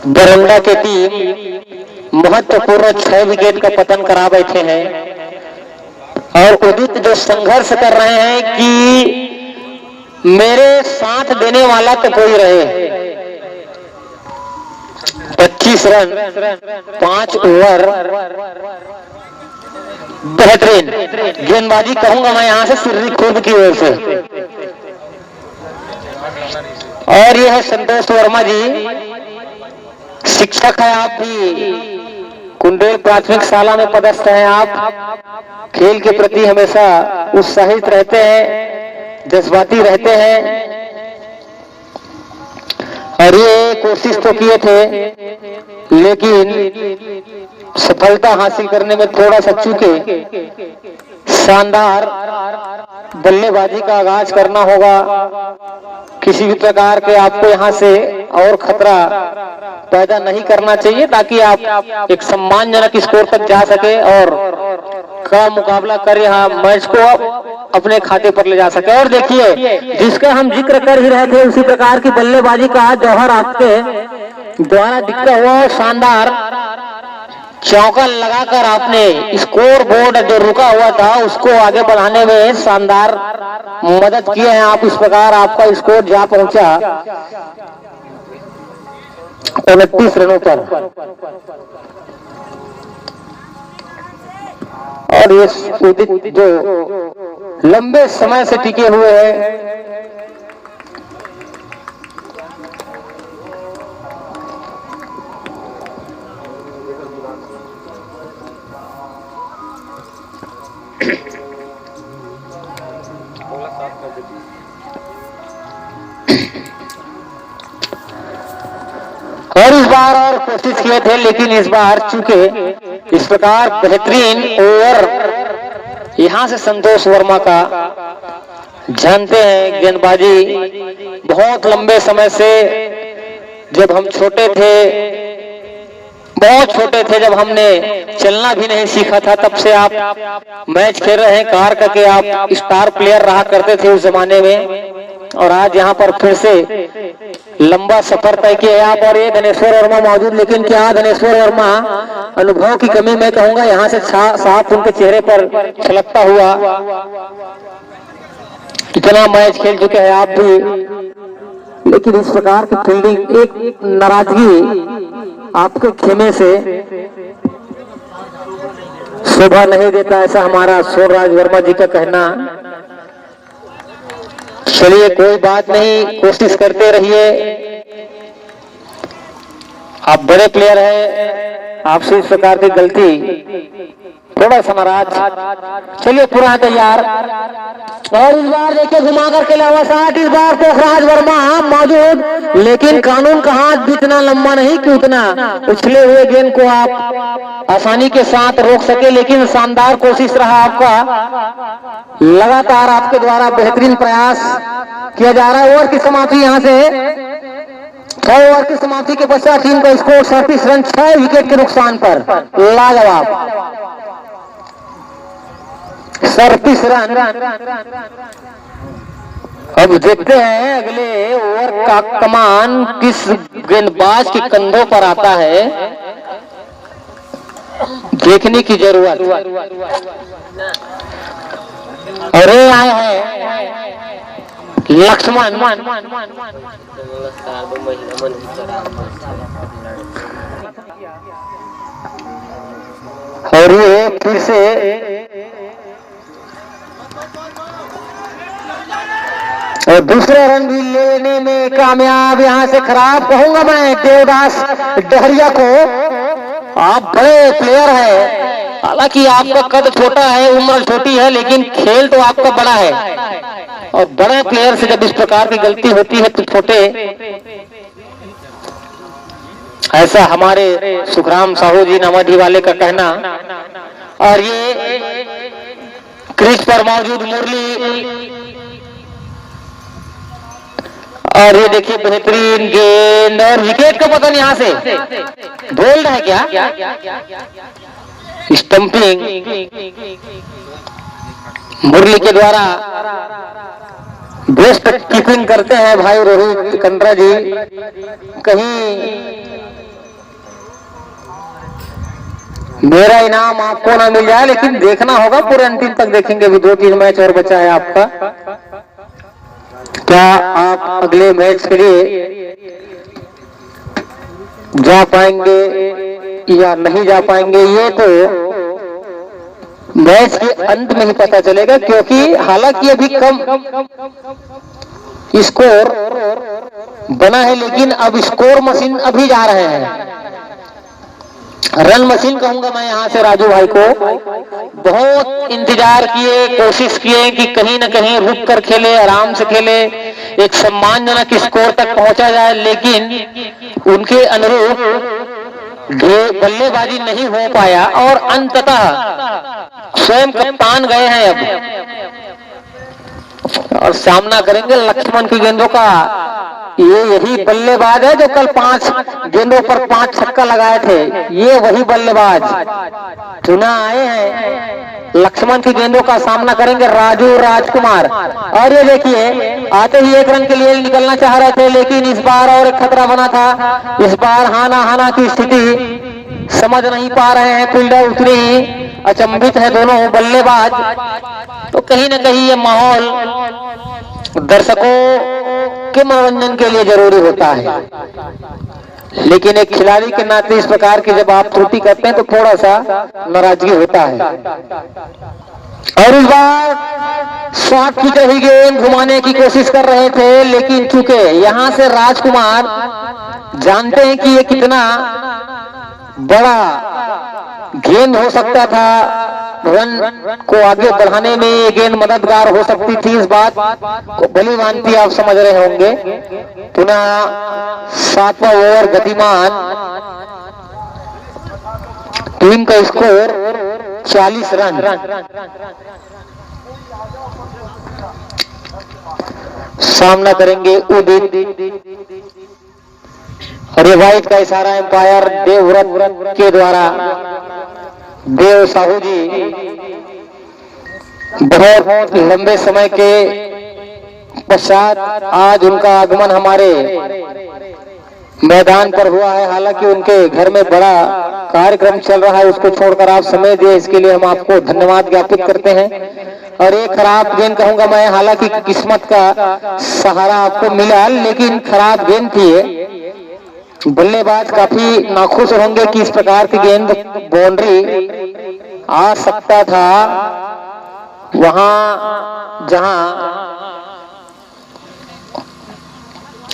Speaker 2: बरंडा की टीम महत्वपूर्ण 6 विकेट का पतन करा बैठे हैं। और उदित जो संघर्ष कर रहे हैं कि मेरे साथ देने वाला तो कोई रहे। 25 रन 5 ओवर, बेहतरीन गेंदबाजी कहूंगा मैं यहां से सिर्री खुर्द की ओर से। और यह है संतोष वर्मा जी, शिक्षक है आप भी, कुंडेल प्राथमिक शाला में पदस्थ हैं आप। खेल के प्रति हमेशा उत्साहित रहते हैं, जज्बाती रहते हैं। और ये कोशिश तो किए थे, लेकिन सफलता हासिल करने में थोड़ा सा चूके। शानदार बल्लेबाजी का आगाज करना होगा। किसी भी प्रकार के आपको यहाँ से और खतरा पैदा नहीं करना चाहिए, ताकि आप एक सम्मानजनक स्कोर तक जा सके और का मुकाबला कर यहाँ मैच को अपने खाते पर ले जा सके। और देखिए जिसका हम जिक्र कर ही रहे थे, उसी प्रकार की बल्लेबाजी का जौहर आपके द्वारा दिखता हुआ शानदार चौका लगाकर आपने स्कोर बोर्ड जो रुका हुआ था उसको आगे बढ़ाने में शानदार मदद किए हैं आप। इस प्रकार आपका स्कोर जा पहुंचा 29 रनों पर। और ये उदित जो लंबे समय से टिके हुए हैं, और इस बार और कोशिश किए थे, लेकिन इस बार चूंकि इस प्रकार बेहतरीन ओवर यहां से संतोष वर्मा का, जानते हैं गेंदबाजी बहुत लंबे समय से, जब हम छोटे थे, बहुत छोटे थे, जब हमने चलना भी नहीं सीखा था, तब से आप मैच खेल रहे हैं। कार करके आप स्टार प्लेयर रहा करते थे उस जमाने में, और आज यहाँ पर फिर से लंबा सफर तय किया है आप। और ये धनेश्वर वर्मा मौजूद, लेकिन क्या धनेश्वर वर्मा अनुभव की कमी मैं कहूंगा यहाँ से साफ उनके चेहरे पर छलकता हुआ। इतना मैच खेल चुके हैं आप भी, लेकिन इस प्रकार की फील्डिंग, एक नाराजगी आपके खेमे से शोभा नहीं देता, ऐसा हमारा स्वराज वर्मा जी का कहना। चलिए कोई बात नहीं, कोशिश करते रहिए, आप बड़े प्लेयर हैं, आपसे इस प्रकार की गलती थोड़ा सा नाराज। चलिए पूरा तैयार, और इस बार देखिए घुमा करके लावा साठ, इस बार पोखराज वर्मा मौजूद, लेकिन कानून का हाथ भी इतना लंबा नहीं कि उतना उछले हुए गेंद को आप आसानी के साथ रोक सके, लेकिन शानदार कोशिश रहा आपका, लगातार आपके द्वारा बेहतरीन प्रयास किया जा रहा है। ओवर की समाप्ति यहाँ से 6 ओवर की समाप्ति के पश्चात टीम का स्कोर 37 रन 6 विकेट के नुकसान पर, लाजवाब 37 रन। अब देखते हैं अगले ओवर का कमान किस गेंदबाज के कंधों पर आता है, देखने की जरूरत। अरे आए हैं लक्ष्मण, और ये फिर से और दूसरा रन भी लेने में कामयाब, यहां से खराब कहूंगा मैं देवदास डहरिया को। आप बड़े प्लेयर हैं, हालांकि आपका कद छोटा है, उम्र छोटी है, लेकिन खेल तो आपका बड़ा है, और बड़े प्लेयर से जब इस प्रकार की गलती होती है तो छोटे, ऐसा हमारे सुखराम साहू जी नवाडी वाले का कहना। और ये क्रीज पर मौजूद मुरली, और ये देखिए बेहतरीन गेंद, और विकेट का पतन यहाँ से बोल्ड है क्या, स्टंपिंग मुरली के द्वारा बेस्ट कीपिंग करते हैं भाई रोहित कंद्रा जी। कहीं मेरा इनाम आपको ना मिल जाए, लेकिन देखना होगा, पूरे अंतिम तक देखेंगे। अभी 2-3 मैच और बचा है आपका, क्या आप अगले मैच के लिए जा पाएंगे या नहीं जा पाएंगे, ये तो मैच के अंत में ही पता चलेगा, क्योंकि हालांकि अभी कम स्कोर बना है, लेकिन अब स्कोर मशीन अभी जा रहे हैं, रन मशीन कहूंगा मैं यहाँ से राजू भाई को। बहुत इंतजार किए, कोशिश किए कि कहीं ना कहीं रुक कर खेले, आराम से खेले, एक सम्मानजनक स्कोर तक पहुंचा जाए, लेकिन उनके अनुरूप बल्लेबाजी नहीं हो पाया, और अंततः स्वयं कप्तान गए हैं अब, और सामना करेंगे लक्ष्मण की गेंदों का। ये यही बल्लेबाज है जो कल 5 गेंदों पर 5 छक्का लगाए थे, ये वही बल्लेबाज चुना आए हैं। लक्ष्मण की गेंदों का सामना करेंगे राजू राजकुमार। और ये देखिए आते ही 1 रन के लिए निकलना चाह रहे थे, लेकिन इस बार और एक खतरा बना था। इस बार हाना हाना की स्थिति समझ नहीं पा रहे हैं फील्डर, उतनी ही अचंभित है दोनों बल्लेबाज। तो कहीं ना कहीं ये माहौल दर्शकों के मनोरंजन के लिए जरूरी होता है, लेकिन एक खिलाड़ी के नाते इस प्रकार की जब आप त्रुटि करते हैं तो थोड़ा सा नाराजगी होता है। और इस बार शॉट की तरह गेंद घुमाने की कोशिश कर रहे थे, लेकिन चूंकि यहां से राजकुमार जानते हैं कि ये कितना बड़ा गेंद हो सकता था, रन को आगे बढ़ाने में ये गेंद मददगार हो सकती थी। इस बात को भली भांति आप समझ रहे होंगे। पुनः 7वां ओवर गतिमान, टीम का स्कोर 40 रन। सामना करेंगे उदित। हरे वाइट का इशारा एम्पायर देवव्रत के द्वारा। देव साहू जी बहुत लंबे समय के पश्चात आज उनका आगमन हमारे मैदान पर हुआ है। हालांकि उनके घर में बड़ा कार्यक्रम चल रहा है, उसको छोड़कर आप समय दिए, इसके लिए हम आपको धन्यवाद ज्ञापित करते हैं। और एक खराब गेंद कहूंगा मैं, हालांकि किस्मत का सहारा आपको मिला, लेकिन खराब गेंद थी। बल्लेबाज काफी नाखुश होंगे कि इस प्रकार की गेंद बाउंड्री आ सकता था वहां जहां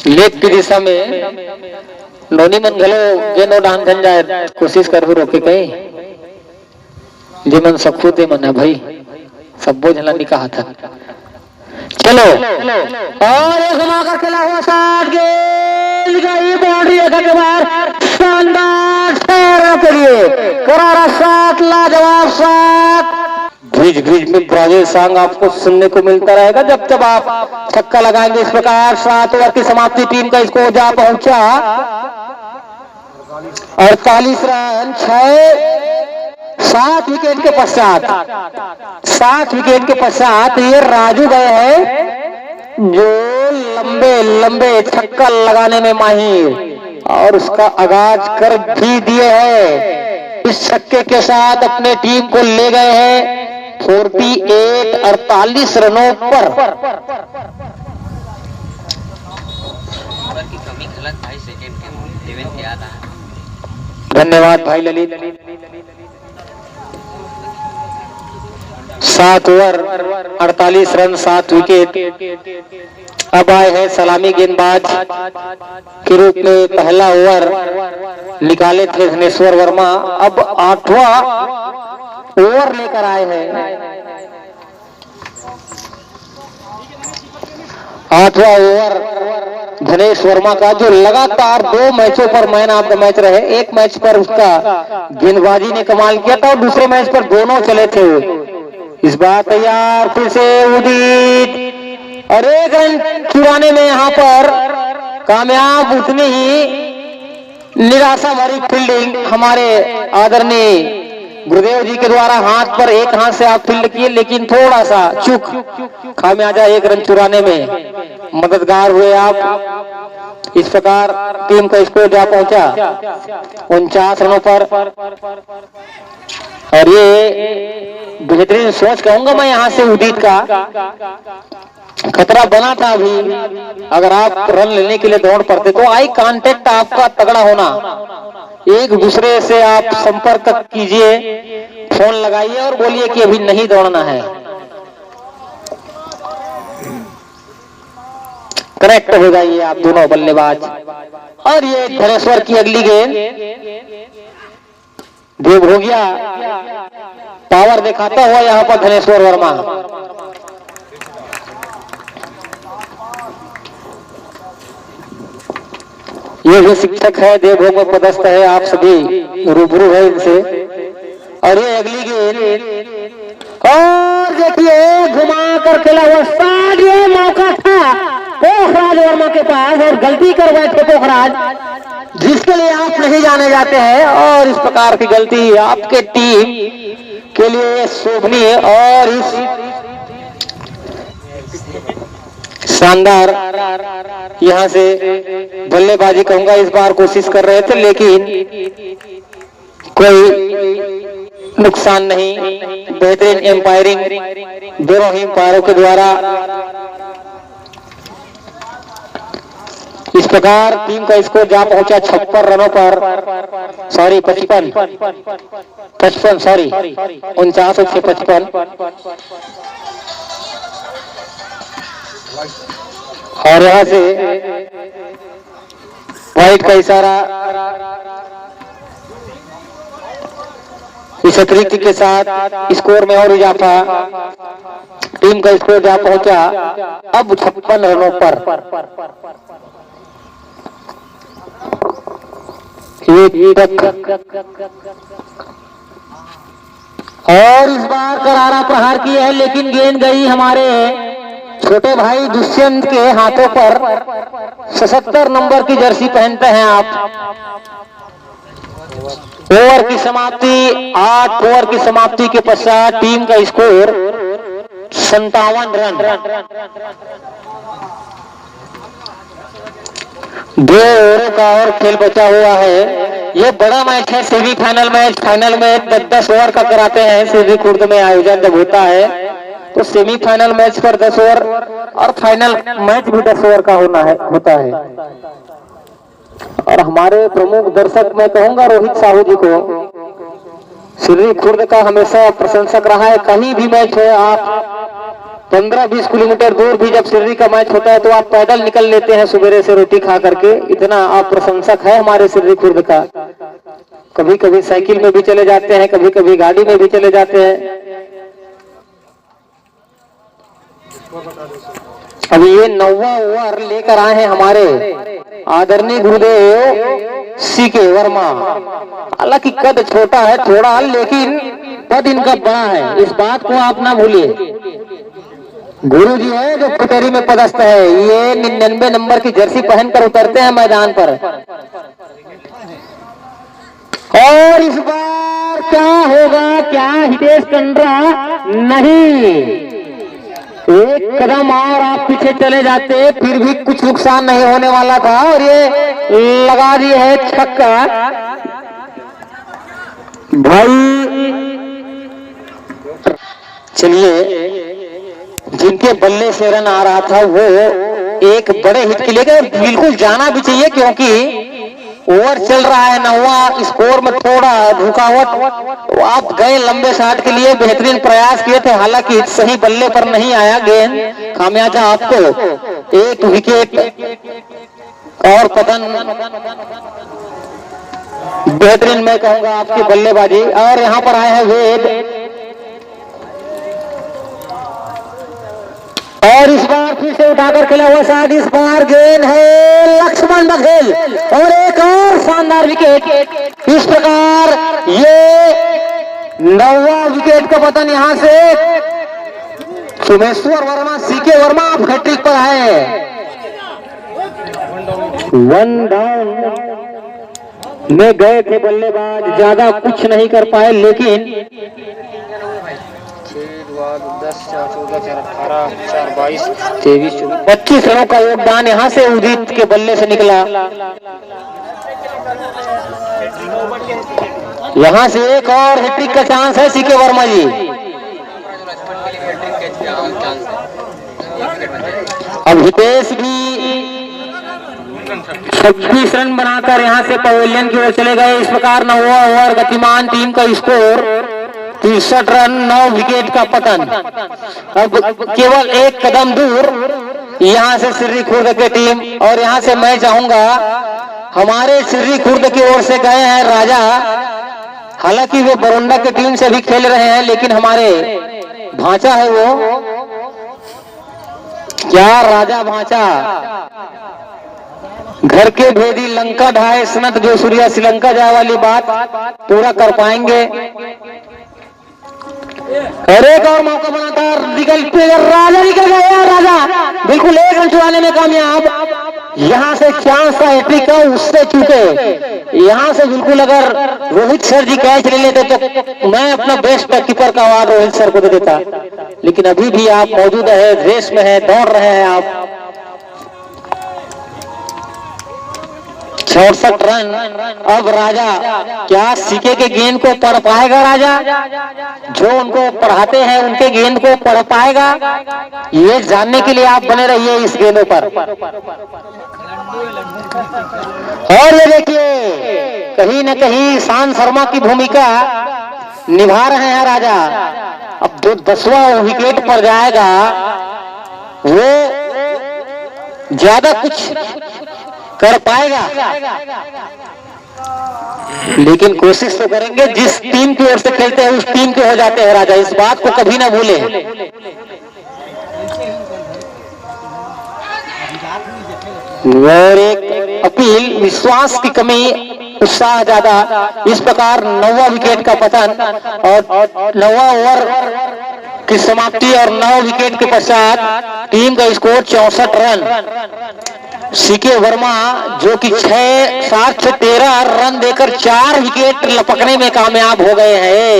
Speaker 2: लेग की दिशा में नोनी मन घलो गेंदो डान धन जाए, कोशिश कर रोके कहीं जे मन सकू ते मन भाई सब बोझ झला निकाह था। चलो और एक घुमाकर खेला हुआ शॉट, गेंद गई बाउंड्री के बाहर। शानदार शॉट के लिए करारा शॉट, लाजवाब शॉट। ब्रिज ब्रिज में ब्राजील सॉन्ग आपको सुनने को मिलता रहेगा जब जब आप छक्का लगाएंगे इस प्रकार। 7 ओवर की समाप्ति, टीम का स्कोर जा पहुंचा 48 रन। 7 विकेट के पश्चात, 7 विकेट के पश्चात ये राजू गए हैं जो लंबे लंबे छक्का लगाने में माहिर, और उसका आगाज कर भी दिए हैं। इस छक्के के साथ अपने टीम को ले गए हैं 48 रनों पर। धन्यवाद भाई ललित। 7 over 48 run 7 wicket. अब आए हैं सलामी गेंदबाज के रूप में। पहला ओवर निकाले थे धनेश्वर वर्मा, अब 8वां ओवर लेकर आए हैं। 8वां ओवर धनेश वर्मा का, जो लगातार 2 मैचों पर मैन ऑफ द मैच रहे। एक मैच पर उसका गेंदबाजी ने कमाल किया था और दूसरे मैच पर दोनों चले थे। इस बार तैयार फिर से उदित, और एक रन चुराने में यहां पर कामयाब। उतनी ही निराशा भरी फील्डिंग हमारे आदरणीय गुरुदेव जी के द्वारा। हाथ पर एक हाथ से आप फील्ड किए, लेकिन थोड़ा सा चूक, खामियाजा 1 रन चुराने में मददगार हुए आप। इस प्रकार टीम का स्कोर जा पहुंचा 49 रनों पर। और ये बेहतरीन सोच कहूंगा मैं यहां से उदित का। खतरा बना था अभी, अगर आप रन लेने के लिए दौड़ पड़ते तो। आई कांटेक्ट आपका तगड़ा होना, एक दूसरे से आप संपर्क कीजिए, फोन लगाइए और बोलिए कि अभी नहीं दौड़ना है। करेक्ट हो जाइए आप दोनों बल्लेबाज। और ये धनेश्वर की अगली गेंद, देवभोगिया पावर दिखाता हुआ यहां पर धनेश्वर वर्मा। ये भी शिक्षक है, देवभोग में पदस्थ है, आप सभी रूबरू है इनसे। और ये अगली गेंद, और देखिए घुमा कर खेला हुआ शॉट। ये मौका था पोखराज वर्मा के पास और गलती कर बैठे पोखराज, जिसके लिए आप नहीं जाने जाते हैं। और इस प्रकार की गलती आपके टीम के लिए शोभनीय। और इस शानदार यहां से बल्लेबाजी कहूंगा, इस बार कोशिश कर रहे थे लेकिन कोई नुकसान नहीं। बेहतरीन एम्पायरिंग दोनों ही एम्पायरों के द्वारा। इस प्रकार टीम का स्कोर जा पहुंचा 56 रनों पर, सॉरी 55 सॉरी 49 से 55। और यहां से वाइट का इशारा, इस अतिरिक्त के साथ स्कोर में और इजाफा, टीम का स्कोर जा पहुंचा अब 56 रनों पर। और इस बार करारा प्रहार किया है, लेकिन गेंद गई हमारे छोटे भाई दुष्यंत के हाथों पर। 77 नंबर की जर्सी पहनते हैं आप। ओवर की समाप्ति, 8 ओवर की समाप्ति के पश्चात टीम का स्कोर 57 रन। 2 ओवरों का और खेल बचा हुआ है। ये बड़ा मैच है, सेमीफाइनल मैच। फाइनल में 10-10 ओवर का कराते हैं। सीधी खुर्द में आयोजन जब होता है तो सेमीफाइनल मैच पर 10 ओवर और फाइनल मैच भी 10 ओवर का होता है। और हमारे प्रमुख दर्शक, मैं कहूंगा रोहित साहू जी को, सिर्री खुर्द का हमेशा प्रशंसक रहा है। कहीं भी मैच हो, आप 15-20 किलोमीटर दूर भी जब सिर्री का मैच होता है तो आप पैदल निकल लेते हैं सुबह से रोटी खा करके। इतना आप प्रशंसक है हमारे सिर्री खुर्द का। कभी कभी साइकिल में भी चले जाते हैं, कभी कभी गाड़ी में भी चले जाते हैं। अभी ये 9वां ओवर लेकर आए हैं हमारे आदरणीय गुरुदेव सीके वर्मा। हालांकि कद छोटा है थोड़ा, लेकिन पद इनका बड़ा है, इस बात को आप ना भूलिए। गुरु जी है जो कुटेरी में पदस्थ है। ये 99 नंबर की जर्सी पहनकर उतरते हैं मैदान पर। और इस बार क्या होगा, क्या हितेश कंड्रा? नहीं, एक कदम और आप पीछे चले जाते फिर भी कुछ नुकसान नहीं होने वाला था। और ये लगा दिए है छक्का। भाई चलिए, जिनके बल्ले से रन आ रहा था वो एक बड़े हिट के लिए गए। बिल्कुल जाना भी चाहिए, क्योंकि ओवर चल रहा है 9वां, स्कोर में थोड़ा रुकावट। तो आप गए लंबे शॉट के लिए, बेहतरीन प्रयास किए थे। हालांकि सही बल्ले पर नहीं आया गेंद, खामियाजा आपको। 1 विकेट और पतन। बेहतरीन मैं कहूंगा आपकी बल्लेबाजी। और यहाँ पर आए हैं वेद, और इस बार फिर से उठाकर खेला हुआ शॉट। इस बार गेंद है लक्ष्मण बघेल और एक और शानदार विकेट। इस प्रकार ये 9वां विकेट का पतन यहाँ से सोमेश्वर वर्मा, सीके वर्मा आप हैट्रिक पर आए। 1 डाउन में गए थे बल्लेबाज, ज्यादा कुछ नहीं कर पाए, लेकिन 25 रनों का योगदान यहाँ से उदित के बल्ले से निकला। यहाँ से एक और हैट्रिक का चांस है सीके वर्मा जी। अब हितेश भी 26 रन बनाकर यहाँ से पवेलियन की ओर चले गए। इस प्रकार 9वां ओवर गतिमान टीम का स्कोर 63 रन, 9 विकेट का पतन। अब केवल एक कदम दूर यहाँ से सिर्री खुर्द की टीम। और यहाँ से मैं चाहूंगा, हमारे सिर्री खुर्द की ओर से गए हैं राजा। हालांकि वे बरोंडा की टीम से भी खेल रहे हैं, लेकिन हमारे भांचा है वो। क्या राजा भांचा, घर के भेदी लंका ढाए सनत जो सूर्या श्रीलंका जाए वाली बात पूरा कर पाएंगे। और एक और मौका बनाकर राजा निकल गया। राजा बिल्कुल 1 रन चुराने में कामयाब। यहाँ से चांस था हैट्रिक का, उससे चूके। यहाँ से बिल्कुल अगर रोहित सर जी कैच ले लेते तो मैं अपना बेस्ट कीपर का अवार्ड रोहित सर को दे देता। लेकिन अभी भी आप मौजूद है, रेस में है, दौड़ रहे हैं आप। 64 रन। अब राजा क्या सीके के गेंद को पढ़ पाएगा? राजा जो उनको पढ़ाते हैं उनके गेंद को पढ़ पाएगा? ये जानने के लिए आप बने रहिए इस गेंदों पर। और ये देखिए, कहीं न कहीं ईशांत शर्मा की भूमिका निभा रहे हैं राजा। अब जो 10वां विकेट पर जाएगा वो ज्यादा कुछ कर पाएगा। लेकिन कोशिश तो करेंगे, जिस टीम की ओर से खेलते हैं उस टीम के हो जाते हैं राजा, इस बात को कभी ना भूलें। और एक अपील, विश्वास की कमी, उत्साह ज्यादा। इस प्रकार 9वां विकेट का पतन और 9वां ओवर की समाप्ति और 9 विकेट के पश्चात टीम का स्कोर 64 रन। सीके वर्मा जो कि 7 से 13 रन देकर 4 विकेट लपकने में कामयाब हो गए हैं।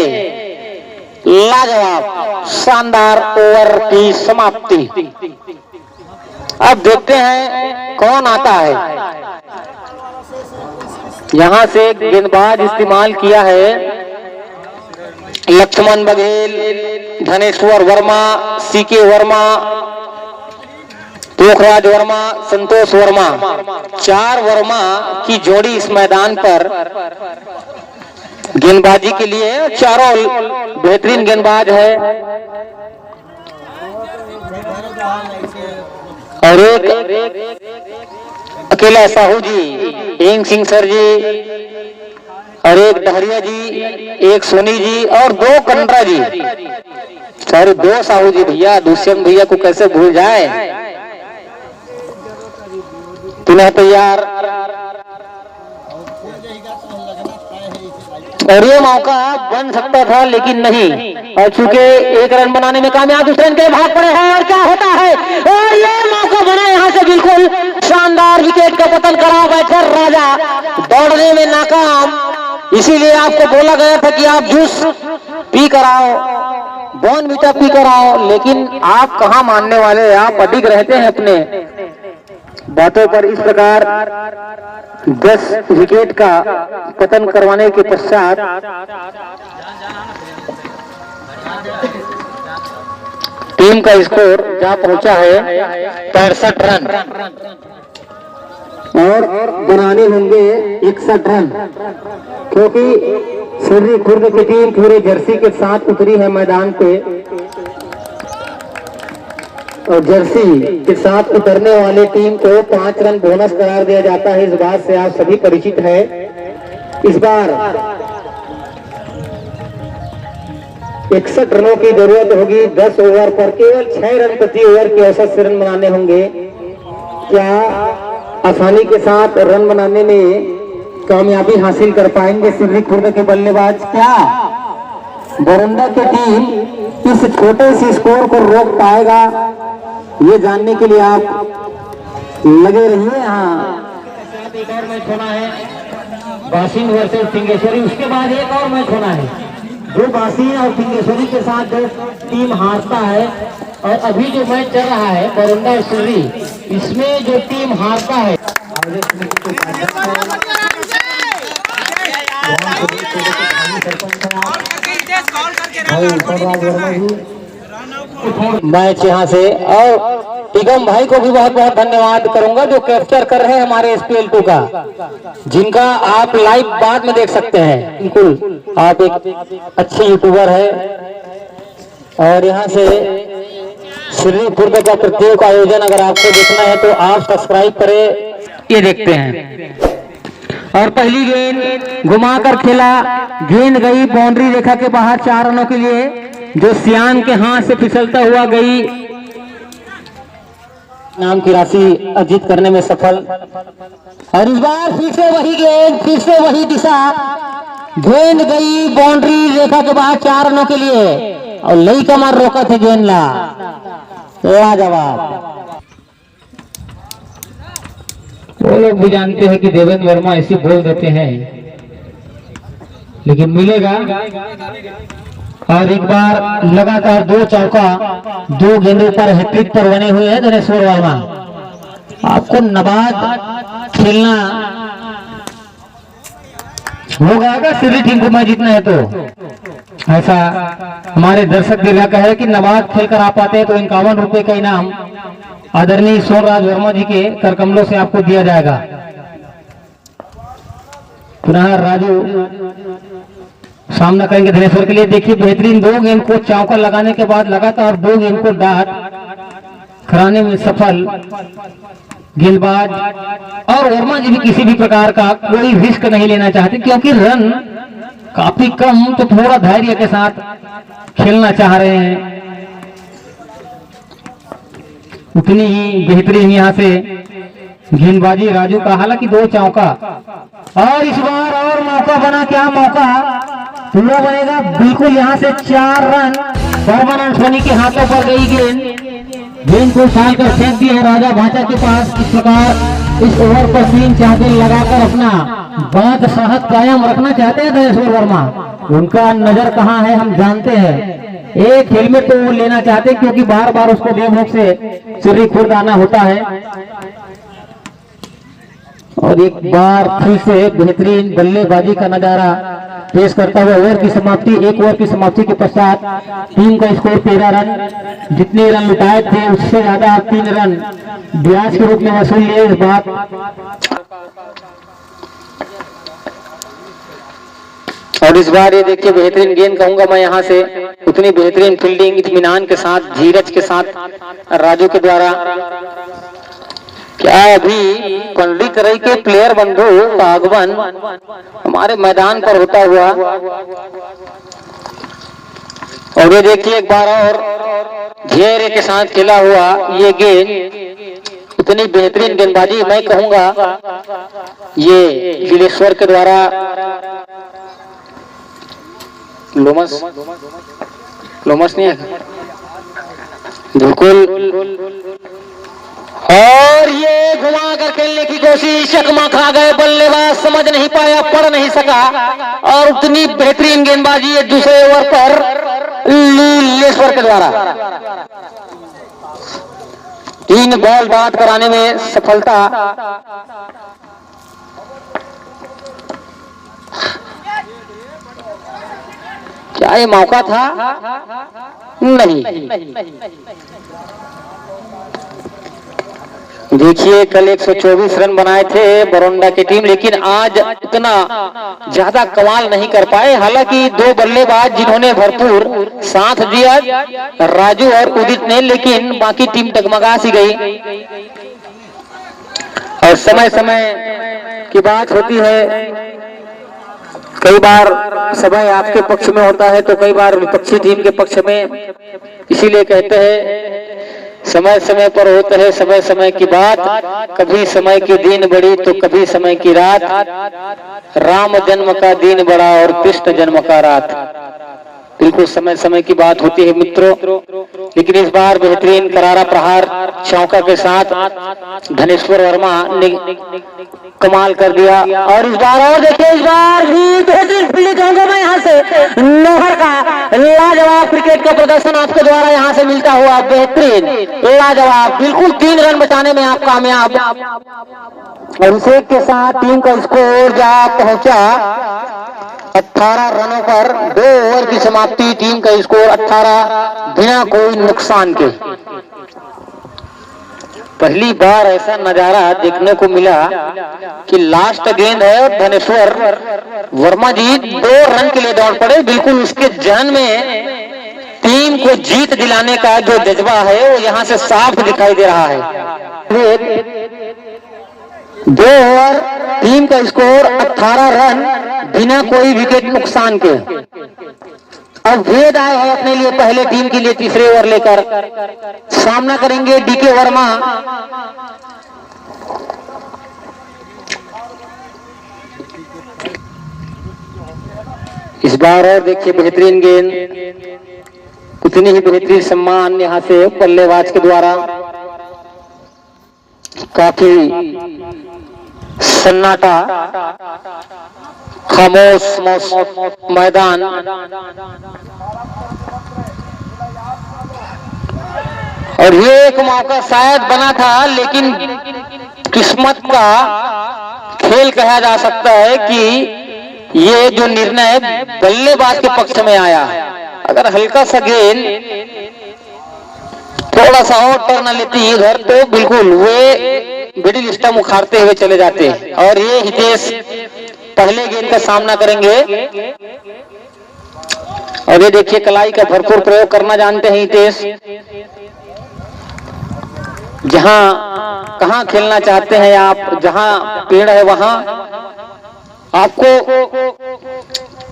Speaker 2: लाजवाब शानदार ओवर की समाप्ति। अब देखते हैं कौन आता है। यहां से गेंदबाज इस्तेमाल किया है लक्ष्मण बघेल, धनेश्वर वर्मा, सीके वर्मा, पोखराज वर्मा, संतोष वर्मा। 4 वर्मा की जोड़ी इस मैदान पर गेंदबाजी के लिए, चारों बेहतरीन गेंदबाज है। और एक अकेला साहू जी, हेंग सिंह सर जी, और एक डहरिया जी, एक सोनी जी और 2 कंड्रा जी। सर 2 साहू जी भैया, दुष्यंत भैया को कैसे भूल जाए। पुनः तैयार, और ये मौका बन सकता था लेकिन नहीं, और चूंकि 1 रन बनाने में कामयाब, दूसरे रन के भाग पड़े हैं। और क्या होता है, और ये मौका बना यहाँ से बिल्कुल शानदार विकेट का पतन करा बैठे राजा, दौड़ने में नाकाम। इसीलिए आपको बोला गया था कि आप जूस पी कर आओ, बॉर्नविटा पी कर आओ, लेकिन आप कहाँ मानने वाले, आप अडिग रहते हैं अपने बातों पर। इस प्रकार 10 विकेट का पतन करवाने के पश्चात टीम का स्कोर जा पहुंचा है 65 रन, और बनाने होंगे 61 रन, क्योंकि सिर्री खुर्द की टीम पूरे जर्सी के साथ उतरी है मैदान पे, और जर्सी के साथ उतरने वाले टीम को 5 रन बोनस करार दिया जाता है। इस बात से आप सभी परिचित हैं। इस बार 61 रनों की जरूरत होगी 10 ओवर पर, केवल 6 रन प्रति ओवर के औसत से रन बनाने होंगे। क्या आसानी के साथ रन बनाने में कामयाबी हासिल कर पाएंगे सिर्री खुर्द के बल्लेबाज? क्या बोरंदा की टीम इस छोटे से स्कोर को रोक पाएगा? ये जानने के लिए आप लगे रहिए। यहाँ एक और मैच होना है, बासिन वर्सेस सिंगेश्वरी। उसके बाद एक और मैच होना है, जो बासिन और सिंगेश्वरी के साथ जो टीम हारता है, और अभी जो मैच चल रहा है बोरंदा और सिर्री, इसमें जो टीम हारता है, मैच यहाँ से। और टिगम भाई को भी बहुत बहुत धन्यवाद करूंगा जो कैप्चर कर रहे हैं हमारे SPL 2 का, जिनका आप लाइव बाद में देख सकते हैं। बिल्कुल आप एक अच्छे यूट्यूबर है, और यहाँ से सिर्री खुर्द का प्रत्येक आयोजन अगर आपको देखना है तो आप सब्सक्राइब करें। ये देखते हैं, और पहली गेंद घुमाकर खेला, गेंद गई बाउंड्री रेखा के बाहर 4 रनों के लिए, जो सियान के हाथ से फिसलता हुआ गई। नाम की राशि अर्जित करने में सफल। और इस बार फिर से वही गेंद, फिर से वही दिशा, गेंद गई बाउंड्री रेखा के बाहर 4 रनों के लिए, और लई कमर रोका थे गेंद ला। लाजवाब। वो लोग भी जानते हैं कि देवेंद्र वर्मा ऐसे बोल देते हैं, लेकिन मिलेगा। और एक बार लगातार 2 चौका 2 गेंदों पर हैट्रिक पर बने हुए हैं धनेश्वर वर्मा। आपको नबाद खेलना होगा अगर सिर्री टीम को मैच जीतना है तो। ऐसा हमारे दर्शक दीर्घा का है कि नबाद खेलकर आ पाते हैं तो 51 रुपए का इनाम आदरणीय सोनराज वर्मा जी के करकमलों से आपको दिया जाएगा। पुनः राजू सामना करेंगे धनेश्वर के लिए। देखिए बेहतरीन 2 गेंद को चौका लगाने के बाद लगातार 2 गेंद को डाट कराने में सफल गेंदबाज और वर्मा जी भी किसी भी प्रकार का कोई रिस्क नहीं लेना चाहते, क्योंकि रन काफी कम, तो थोड़ा धैर्य के साथ खेलना चाह रहे हैं। उतनी ही बेहतरीन यहाँ से गेंदबाजी राजू का, हालांकि 2 चौका, और इस बार और मौका बना, क्या मौका पूरा बनेगा, बिल्कुल यहाँ से 4 रन परमानेंट सोनी के हाथों पर गई गेंद को उछाल कर फेंक दिया राजा भाचा के पास। इस प्रकार इस ओवर पर 3 चादर लगाकर अपना बादशाहत कायम रखना चाहते हैं धनेश्वर वर्मा। उनका नजर कहाँ है हम जानते हैं। एक हेलमेट तो वो लेना चाहते हैं, क्योंकि बार बार उसको बेमुख से सिर्री खुर्द आना होता है। और एक बार फिर से बेहतरीन बल्लेबाजी का नजारा पेश करता हुआ ओवर की समाप्ति, 1 ओवर की समाप्ति के पश्चात टीम का स्कोर 13 रन। जितने रन लुटाए थे उससे ज्यादा 3 रन ब्याज के रूप में वसूल लिए। इस बात और इस बार ये देखिए बेहतरीन गेंद कहूंगा मैं यहाँ से, उतनी बेहतरीन फील्डिंग इत्मीनान के साथ, धीरज के साथ राजू के द्वारा। क्या अभी पंडित रही के प्लेयर बंधु का आगमन हमारे मैदान पर होता हुआ, और ये देखिए एक बार और धैर्य के साथ खेला हुआ ये गेंद, इतनी बेहतरीन गेंदबाजी मैं कहूंगा ये जिलेश्वर के द्वारा। लोमस नहीं है बिल्कुल, और ये घुमा कर खेलने की कोशिश, चकमा खा गए बल्लेबाज, समझ नहीं पाया, पढ़ नहीं सका, और उतनी बेहतरीन गेंदबाजी है दूसरे ओवर पर लीलेश्वर के द्वारा। 3 बॉल बाद कराने में सफलता। क्या ये मौका था? नहीं। देखिए कल 124 रन बनाए थे बरोंडा की टीम, लेकिन आज इतना ज्यादा कमाल नहीं कर पाए। हालांकि 2 बल्लेबाज जिन्होंने भरपूर साथ दिया, राजू और उदित ने, लेकिन बाकी टीम डगमगा सी गई। और समय समय की बात होती है, कई बार समय आपके पक्ष में होता है तो कई बार विपक्षी टीम के पक्ष में, इसीलिए कहते हैं समय समय पर होता है समय समय की बात। कभी समय के दिन बड़ी तो कभी समय की रात, राम जन्म का दिन बड़ा और कृष्ण जन्म का रात। बिल्कुल समय समय की बात होती है मित्रों। लेकिन इस बार बेहतरीन करारा प्रहार चौका के साथ धनेश्वर वर्मा ने कमाल कर दिया। और इस बार और देखिए, इस बार भी बेहतरीन फील्डिंग कहूंगा मैं यहाँ से, नौहर का लाजवाब क्रिकेट का प्रदर्शन आपके द्वारा यहाँ से मिलता हुआ, बेहतरीन लाजवाब, बिल्कुल 3 रन बचाने में आप कामयाब। और इसी के साथ टीम का स्कोर जा पहुंचा 18 रनों पर। 2 ओवर की समाप्ति, टीम का स्कोर 18 बिना कोई नुकसान के। पहली बार ऐसा नजारा देखने को मिला कि लास्ट गेंद है, धनेश्वर वर्मा जी 2 रन के लिए दौड़ पड़े। बिल्कुल उसके जहन में टीम को जीत दिलाने का जो जज्बा है वो यहाँ से साफ दिखाई दे रहा है। 2 ओवर, टीम का स्कोर 18 रन बिना कोई विकेट नुकसान के। अब वेद आए हैं अपने लिए पहले टीम के लिए तीसरे ओवर लेकर, सामना करेंगे डीके वर्मा। इस बार और देखिए बेहतरीन गेंद, उतनी ही बेहतरीन सम्मान यहाँ से बल्लेबाज के द्वारा। काफी सन्नाटा, खामोश मैदान। और ये एक मौका शायद बना था, लेकिन किस्मत का खेल कहा जा सकता है कि ये जो निर्णय बल्लेबाज के पक्ष में आया। अगर हल्का सा गेंद थोड़ा सा और टर्न लेती इधर तो बिल्कुल वे मिडिल स्टंप उखाड़ते हुए चले जाते। और ये हितेश पहले गेंद का सामना करेंगे। और ये देखिए कलाई का भरपूर प्रयोग करना जानते हैं हितेश। जहां कहां खेलना चाहते हैं आप, जहां पेड़ है वहां आपको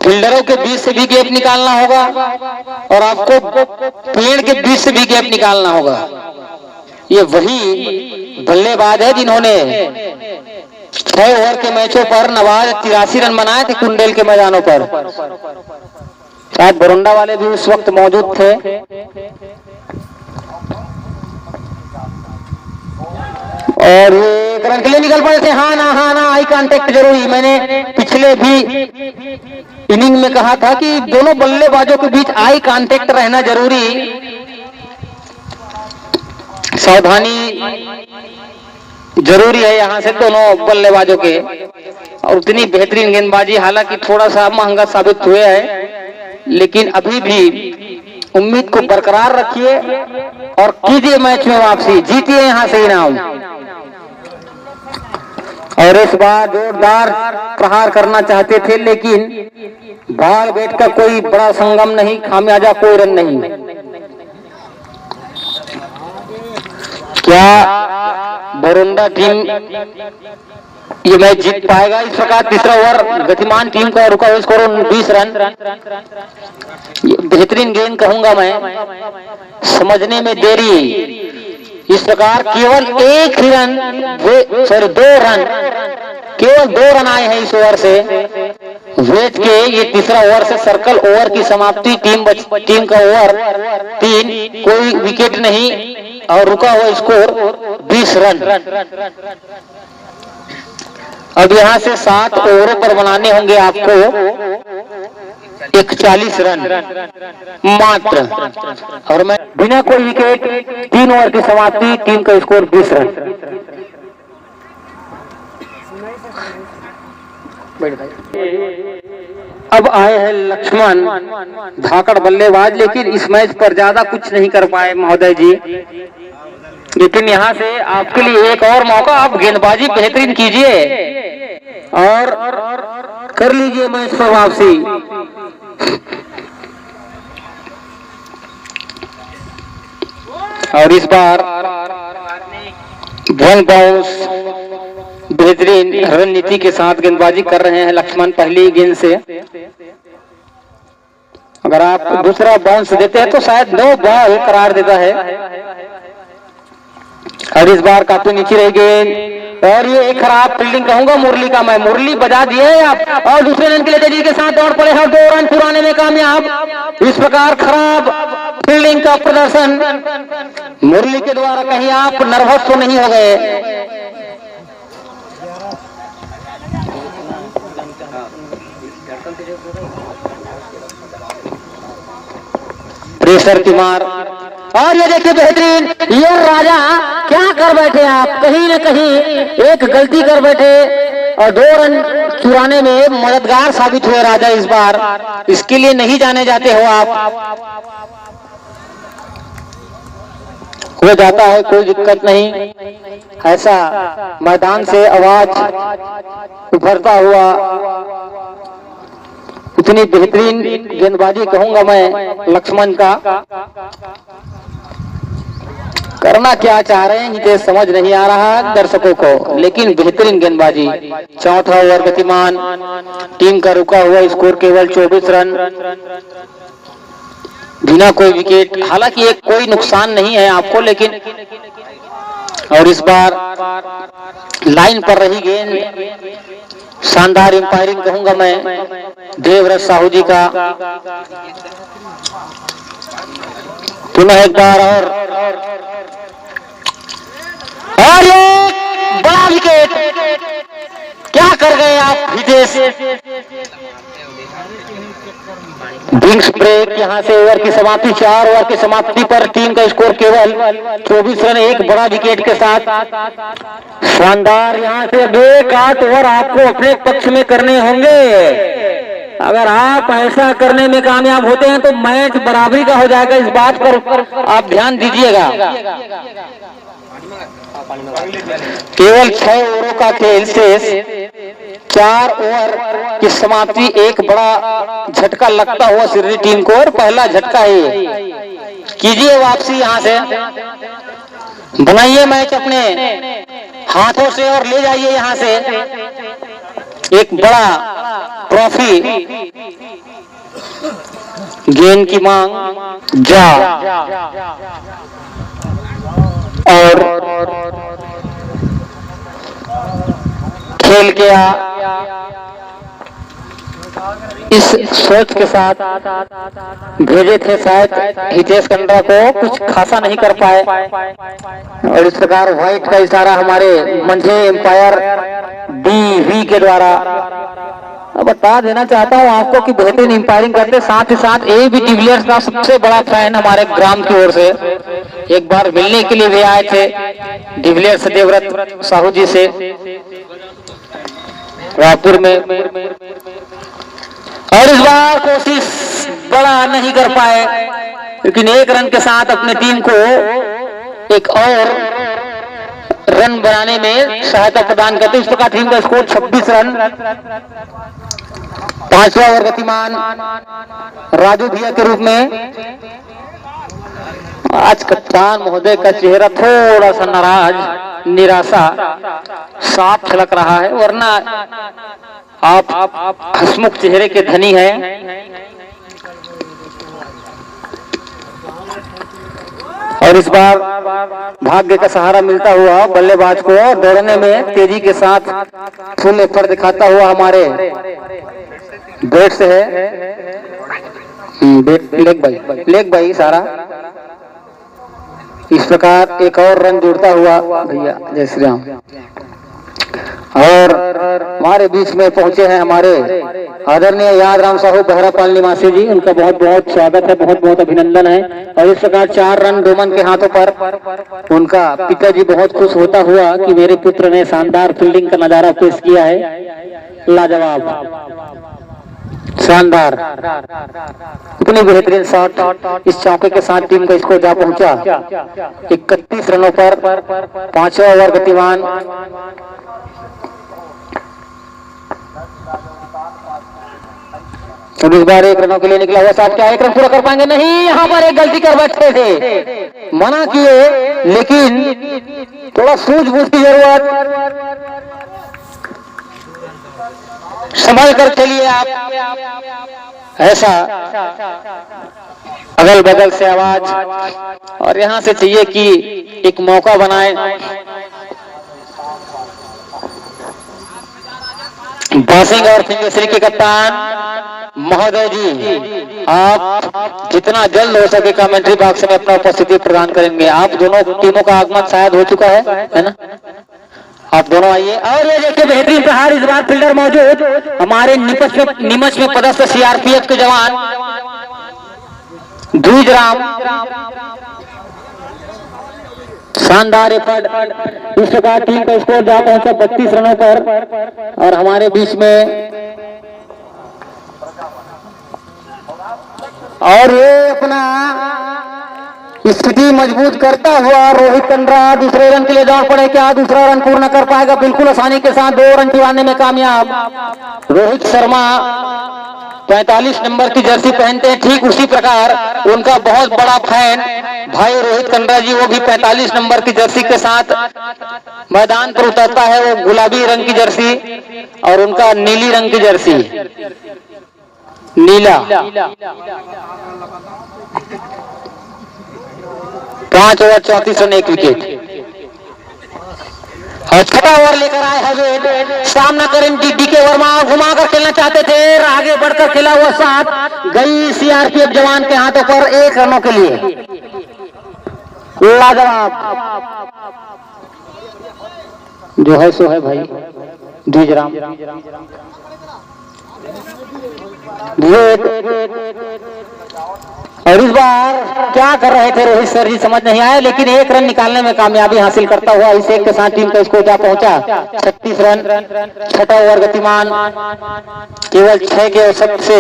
Speaker 2: फील्डरों के बीच से भी गैप निकालना होगा और आपको पेड़ के बीच से भी गैप निकालना होगा। ये वही बल्लेबाज है जिन्होंने 6 ओवर के मैचों पर नवाज 83 रन बनाए थे कुंडेल के मैदानों पर। शायद बरोंडा वाले भी उस वक्त मौजूद थे। और ये एक रन के लिए निकल पड़े थे। हाँ ना आई कांटेक्ट जरूरी। मैंने पिछले भी इनिंग में कहा था कि दोनों बल्लेबाजों के बीच आई कांटेक्ट रहना जरूरी, सावधानी जरूरी है यहां से दोनों बल्लेबाजों के। और उतनी बेहतरीन गेंदबाजी, हालांकि थोड़ा सा महंगा साबित हुए है, लेकिन अभी भी उम्मीद को बरकरार रखिए और कीजिए मैच में वापसी, जीतिए यहां से इनाम। और इस बार जोरदार प्रहार करना चाहते थे, लेकिन बॉल बैट का कोई बड़ा संगम नहीं, खामियाजा कोई रन नहीं। क्या बरोंडा टीम ये मैच जीत पाएगा? इस प्रकार तीसरा ओवर गतिमान टीम का रुका हुआ स्कोर 20 रन। बेहतरीन गेंद कहूंगा मैं, समझने में देरी। इस प्रकार केवल एक ही रन, सॉरी 2 रन, केवल 2 रन आए हैं इस ओवर से। वेट के ये तीसरा ओवर से सर्कल ओवर की समाप्ति। टीम का ओवर 3, कोई विकेट नहीं और रुका हुआ स्कोर 20 रन। अब यहां से 7 ओवरों पर बनाने होंगे आपको 41 रन मात्र। और मैं बिना कोई विकेट 3 ओवर की समाप्ति, टीम का स्कोर 20 रन। अब आए हैं लक्ष्मण, धाकड़ बल्लेबाज, लेकिन इस मैच पर ज्यादा कुछ नहीं कर पाए महोदय जी। लेकिन यहां से आपके लिए एक और मौका, आप गेंदबाजी बेहतरीन कीजिए और कर लीजिए मैच पर वापसी। और इस बार वन बाउंस बेहतरीन रणनीति के साथ गेंदबाजी कर रहे हैं लक्ष्मण पहली गेंद से। अगर आप दूसरा बाउंस देते हैं तो शायद 9 बॉल करार देता है। और इस बार काफी नीचे रह गेंद और ये एक खराब फील्डिंग कहूंगा मुरली का मैं। मुरली बजा दिए आप और दूसरे रन के लिए तेजी के साथ दौड़ पड़े हैं, 2 रन पुराने में कामयाब। इस प्रकार खराब फील्डिंग का प्रदर्शन मुरली के द्वारा। कहीं आप नर्वस तो नहीं हो गए? प्रेशर की मार। और ये देखिए बेहतरीन, ये राजा क्या कर बैठे आप, कहीं न कहीं एक गलती कर बैठे और 2 रन चुराने में मददगार साबित हुए राजा इस बार। इसके लिए नहीं जाने जाते हो आप। हो जाता है, कोई दिक्कत नहीं। ऐसा मैदान से आवाज उभरता हुआ इतनी बेहतरीन गेंदबाजी कहूंगा मैं लक्ष्मण का। करना क्या चाह रहे हैं ये समझ नहीं आ रहा दर्शकों को, लेकिन बेहतरीन गेंदबाजी। चौथा ओवर गतिमान, टीम का रुका हुआ स्कोर केवल 24 रन, बिना कोई विकेट। हालांकि एक कोई नुकसान नहीं है आपको, लेकिन और इस बार लाइन पर रही गेंद, शानदार एम्पायरिंग कहूंगा मैं देवव्रत साहू जी का। पुनः एक बार और ये बड़ा विकेट। क्या कर गए आप हितेश? Wings break. यहां से ओवर की समाप्ति, 4 ओवर की समाप्ति पर टीम का स्कोर केवल 24 रन, एक बड़ा विकेट के साथ। शानदार। यहां से 8 ओवर आपको अपने पक्ष में करने होंगे। अगर आप ऐसा करने में कामयाब होते हैं तो मैच बराबरी का हो जाएगा। इस बात पर आप ध्यान दीजिएगा। केवल 6 ओवरों का खेल शेष, 4 ओवर की समाप्ति। एक बड़ा झटका लगता हुआ सिर्री टीम को, और पहला झटका है। कीजिए वापसी यहां से बनाइए मैच अपने हाथों से और ले जाइए यहाँ से एक बड़ा ट्रॉफी। गेंद की मांग जा और खेल के आ। इस सोच के साथ भेजे थे शायद हितेश कंडा को, कुछ खासा नहीं कर पाए और इस प्रकार व्हाइट का इशारा हमारे मंझे एम्पायर DV के द्वारा। अब बता देना चाहता हूं आपको कि बेहतरीन एम्पायरिंग करते, साथ ही साथ AB डिविलियर्स का सबसे बड़ा फैन हमारे ग्राम की ओर से एक बार मिलने के लिए भी आए थे डिविलियर्स देवव्रत साहू जी से रायपुर में, और इस बार कोशिश बड़ा नहीं कर पाए लेकिन एक रन के साथ अपने टीम को एक और रन बनाने में सहायता प्रदान करते। इस प्रकार टीम का स्कोर 26 रन। 5वां ओवर गतिमान राजू भैया के रूप में। आज कप्तान महोदय का चेहरा थोड़ा सा नाराज, निराशा साफ झलक रहा है, वरना आप हंसमुख चेहरे के धनी हैं। और इस बार भाग्य का सहारा मिलता हुआ बल्लेबाज को दौड़ने में तेजी के साथ फुल एफर्ट दिखाता हुआ हमारे बैट से है लेग बाई सारा। इस प्रकार एक और रन जोड़ता हुआ भैया जय श्री राम। और हमारे बीच में पहुंचे हैं हमारे आदरणीय यादराम साहू बहरापाल निवासी जी, उनका बहुत बहुत स्वागत है, बहुत बहुत अभिनंदन है। और इस प्रकार 4 रन डोमन के हाथों पर। उनका पिताजी बहुत खुश होता हुआ कि मेरे पुत्र ने शानदार फील्डिंग का नजारा पेश किया है, लाजवाब, शानदार, इतनी बेहतरीन शॉट। इस चौके के साथ टीम का स्कोर जा पहुंचा 31 रनों पर। 5वां ओवर गतिमान। इस बार 1 रनों के लिए निकला हुआ साथ, क्या 1 रन पूरा कर पाएंगे? नहीं, यहाँ पर एक गलती कर बैठे थे, मना किए, लेकिन थोड़ा सूझबूझ की जरूरत, संभल कर खेलिए आप। ऐसा अगल बगल से आवाज, और यहां से चाहिए कि एक मौका बनाए। बासिंग और सिंगेश्वरी के कप्तान महोदय जी, आप जितना जल्द हो सके कमेंट्री बॉक्स में अपना उपस्थिति प्रदान करेंगे। आप दोनों टीमों का आगमन शायद हो चुका है ना? आप दोनों आइए। और ये देखिए बेहतरीन प्रहार, इस बार फील्डर मौजूद, हमारे नीमच में पदस्थ CRPF के जवान द्विजराम, शानदार एफर्ट। इस प्रकार टीम का स्कोर जा पहुंचा 32 रनों पर। और हमारे बीच में और ये अपना स्थिति मजबूत करता हुआ रोहित कंडरा दूसरे रन के लिए दौड़ पड़े। क्या दूसरा रन पूर्ण कर पाएगा? बिल्कुल आसानी के साथ 2 रन दिलाने में कामयाब। रोहित शर्मा 45 नंबर की जर्सी पहनते हैं, ठीक उसी प्रकार उनका बहुत बड़ा फैन भाई रोहित कंडरा जी, वो भी 45 नंबर की जर्सी के साथ मैदान पर उतरता है। वो गुलाबी रंग की जर्सी और उनका नीली रंग की जर्सी, नीला। 5 ओवर 34 रन 1 विकेट। और 6वां ओवर लेकर आए हैं, सामना करें DK वर्मा, घुमाकर खेलना चाहते थे, आगे बढ़कर खेला हुआ साथ गई CRPF जवान के हाथों पर 1 रनों के लिए, लाजवाब। जो है सो है भाई द्विजराम। और इस बार क्या कर रहे थे रोहित सर जी समझ नहीं आया, लेकिन 1 रन निकालने में कामयाबी हासिल करता हुआ इस एक के साथ टीम का स्कोर जा पहुंचा 36 रन। 6वां ओवर गतिमान, केवल 6 के औसत से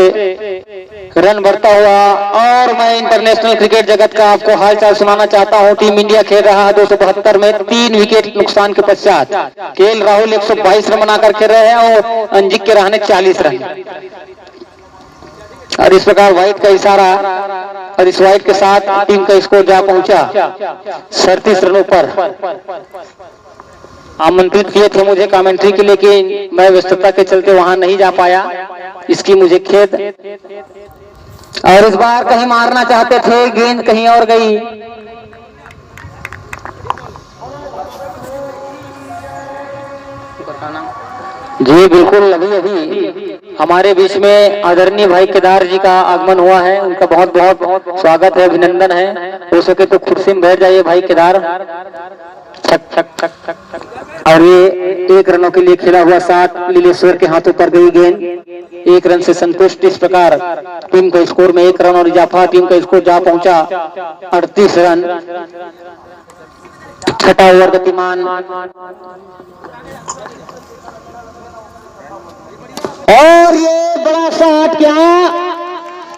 Speaker 2: रन बढ़ता हुआ। और मैं इंटरनेशनल क्रिकेट जगत का आपको हालचाल सुनाना चाहता हूं। टीम इंडिया खेल रहा है 272 में 3 विकेट नुकसान के पश्चात। KL राहुल 122 रन बनाकर खेल रहे हैं और अंजिक के रहने 40 रन। और इस प्रकार व्हाइट का इशारा और इस वाइड के साथ टीम का स्कोर जा पहुंचा 37 रनों पर। आमंत्रित किए थे मुझे कमेंट्री के, लेकिन मैं व्यस्तता के चलते वहां नहीं जा पाया, इसकी मुझे खेद। और इस बार कहीं मारना चाहते थे, गेंद कहीं और गई। जी बिल्कुल, अभी हमारे बीच में आदरणीय भाई केदार जी का आगमन हुआ है, उनका बहुत बहुत स्वागत है, अभिनंदन है। हो सके तो कुर्सी में बैठ जाइए भाई केदार। छक छक छक छक छक। और ये 1 रनों के लिए खेला हुआ 7 लीलेश्वर के हाथों पर गई गेंद, 1 रन से संतुष्ट। इस प्रकार टीम का स्कोर में 1 रन और इजाफा, टीम का स्कोर जा पहुंचा 38 रन। छठा ओवर गतिमान और ये बड़ा शॉट, क्या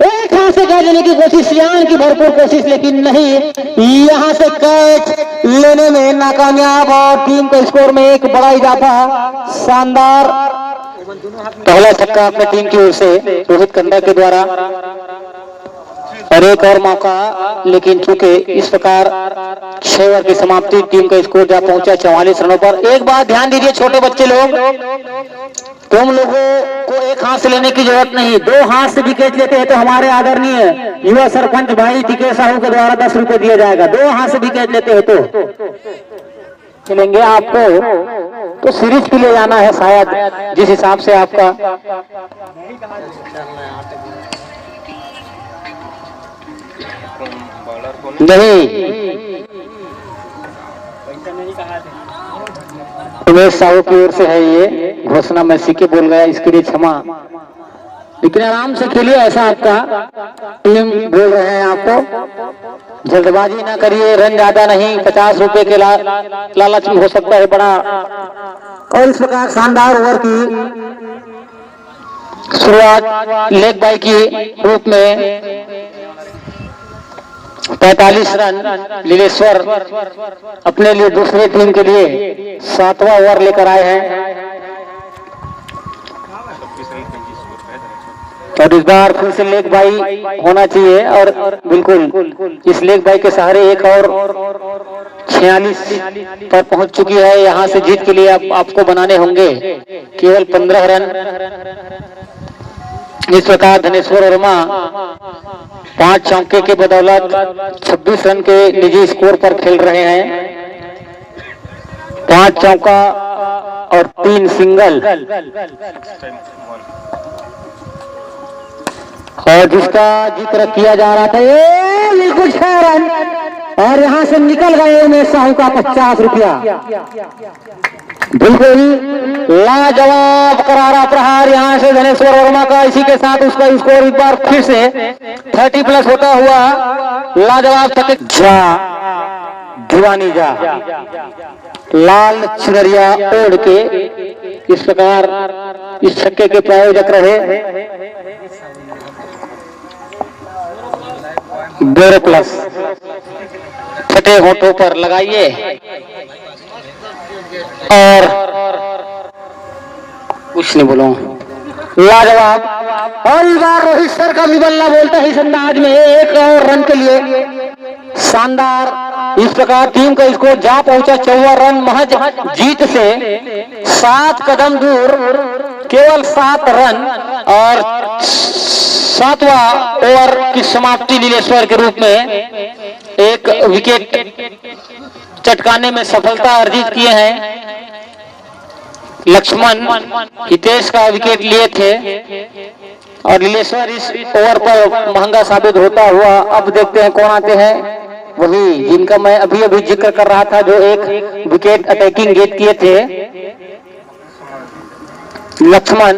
Speaker 2: एक हाथ से कैच लेने की कोशिश, सियान की भरपूर कोशिश, लेकिन नहीं, यहां से कैच लेने में नाकामयाब और टीम के स्कोर में एक बड़ा इजाफा। शानदार पहला छक्का अपने टीम की ओर से रोहित कंडा के द्वारा, और एक और मौका, लेकिन चूंकि इस प्रकार 6 ओवर की समाप्ति, टीम का स्कोर जा पहुंचा 44 रनों पर। एक बात ध्यान दीजिए छोटे बच्चे लोग, तुम लोगों को एक हाथ से लेने की जरूरत नहीं, 2 हाथ से भी कैच लेते हैं तो हमारे आदरणीय युवा सरपंच भाई टीके साहू के द्वारा 10 रुपए दिया जाएगा। 2 हाथ से भी कैच लेते हैं तो चलेंगे। आपको तो सीरीज के लिए जाना है शायद, जिस हिसाब से आपका नहीं, उमेश साहू की ओर से है ये घोषणा, मैं सीके बोल गया, इसके लिए क्षमा, लेकिन आराम से खेलिए, ऐसा आपका टीम बोल रहे हैं आपको। जल्दबाजी ना करिए, रन ज्यादा नहीं, 50 रुपए के लालच में हो सकता है बड़ा। और इस प्रकार शानदार ओवर की शुरुआत लेग बाई की रूप में 45 रन लीलेश्वर अपने लिए दूसरे टीम के लिए 7वां ओवर लेकर आए हैं। और इस बार फिर से लेग बाई होना चाहिए, और बिल्कुल इस लेग बाई के सहारे एक और 46 पर पहुंच चुकी है। यहां से जीत के लिए आपको बनाने होंगे केवल 15 रन। इस प्रकार धनेश्वर वर्मा 5 चौके के बदौलत 26 रन के निजी स्कोर पर खेल रहे हैं। 5 चौका और 3 सिंगल, और जिसका जिक्र किया जा रहा था, ये बिल्कुल 6 रन, और यहां से निकल गए उमेश साहू का 50 रुपया। बिल्कुल लाजवाब करारा प्रहार यहां से धनेश्वर वर्मा का, इसी के साथ उसका स्कोर एक बार फिर से 30+ होता हुआ लाजवाब छक्के। जा दीवानी जा, लाल चुनरिया ओढ़ के इस प्रकार इस छक्के के प्रायोजक रहे 12+। छठे होठों पर लगाइए और कुछ नहीं बोलो, लाजवाब। और इस बार रोहित सर का भी बल्ला बोलता है इस अंदाज में, 1 और रन के लिए शानदार। इस प्रकार टीम का स्कोर जा पहुंचा 54 रन, महज जीत से 7 कदम दूर, केवल 7 रन। और 7वां ओवर की समाप्ति नीलेश्वर के रूप में 1 विकेट चटकाने में सफलता अर्जित किए हैं। लक्ष्मण हितेश का विकेट लिए थे, और नीलेश्वर इस ओवर पर महंगा साबित होता हुआ। अब देखते हैं कौन आते हैं, वही जिनका मैं अभी जिक्र कर रहा था, जो 1 विकेट अटैकिंग गेट किए थे, लक्ष्मण।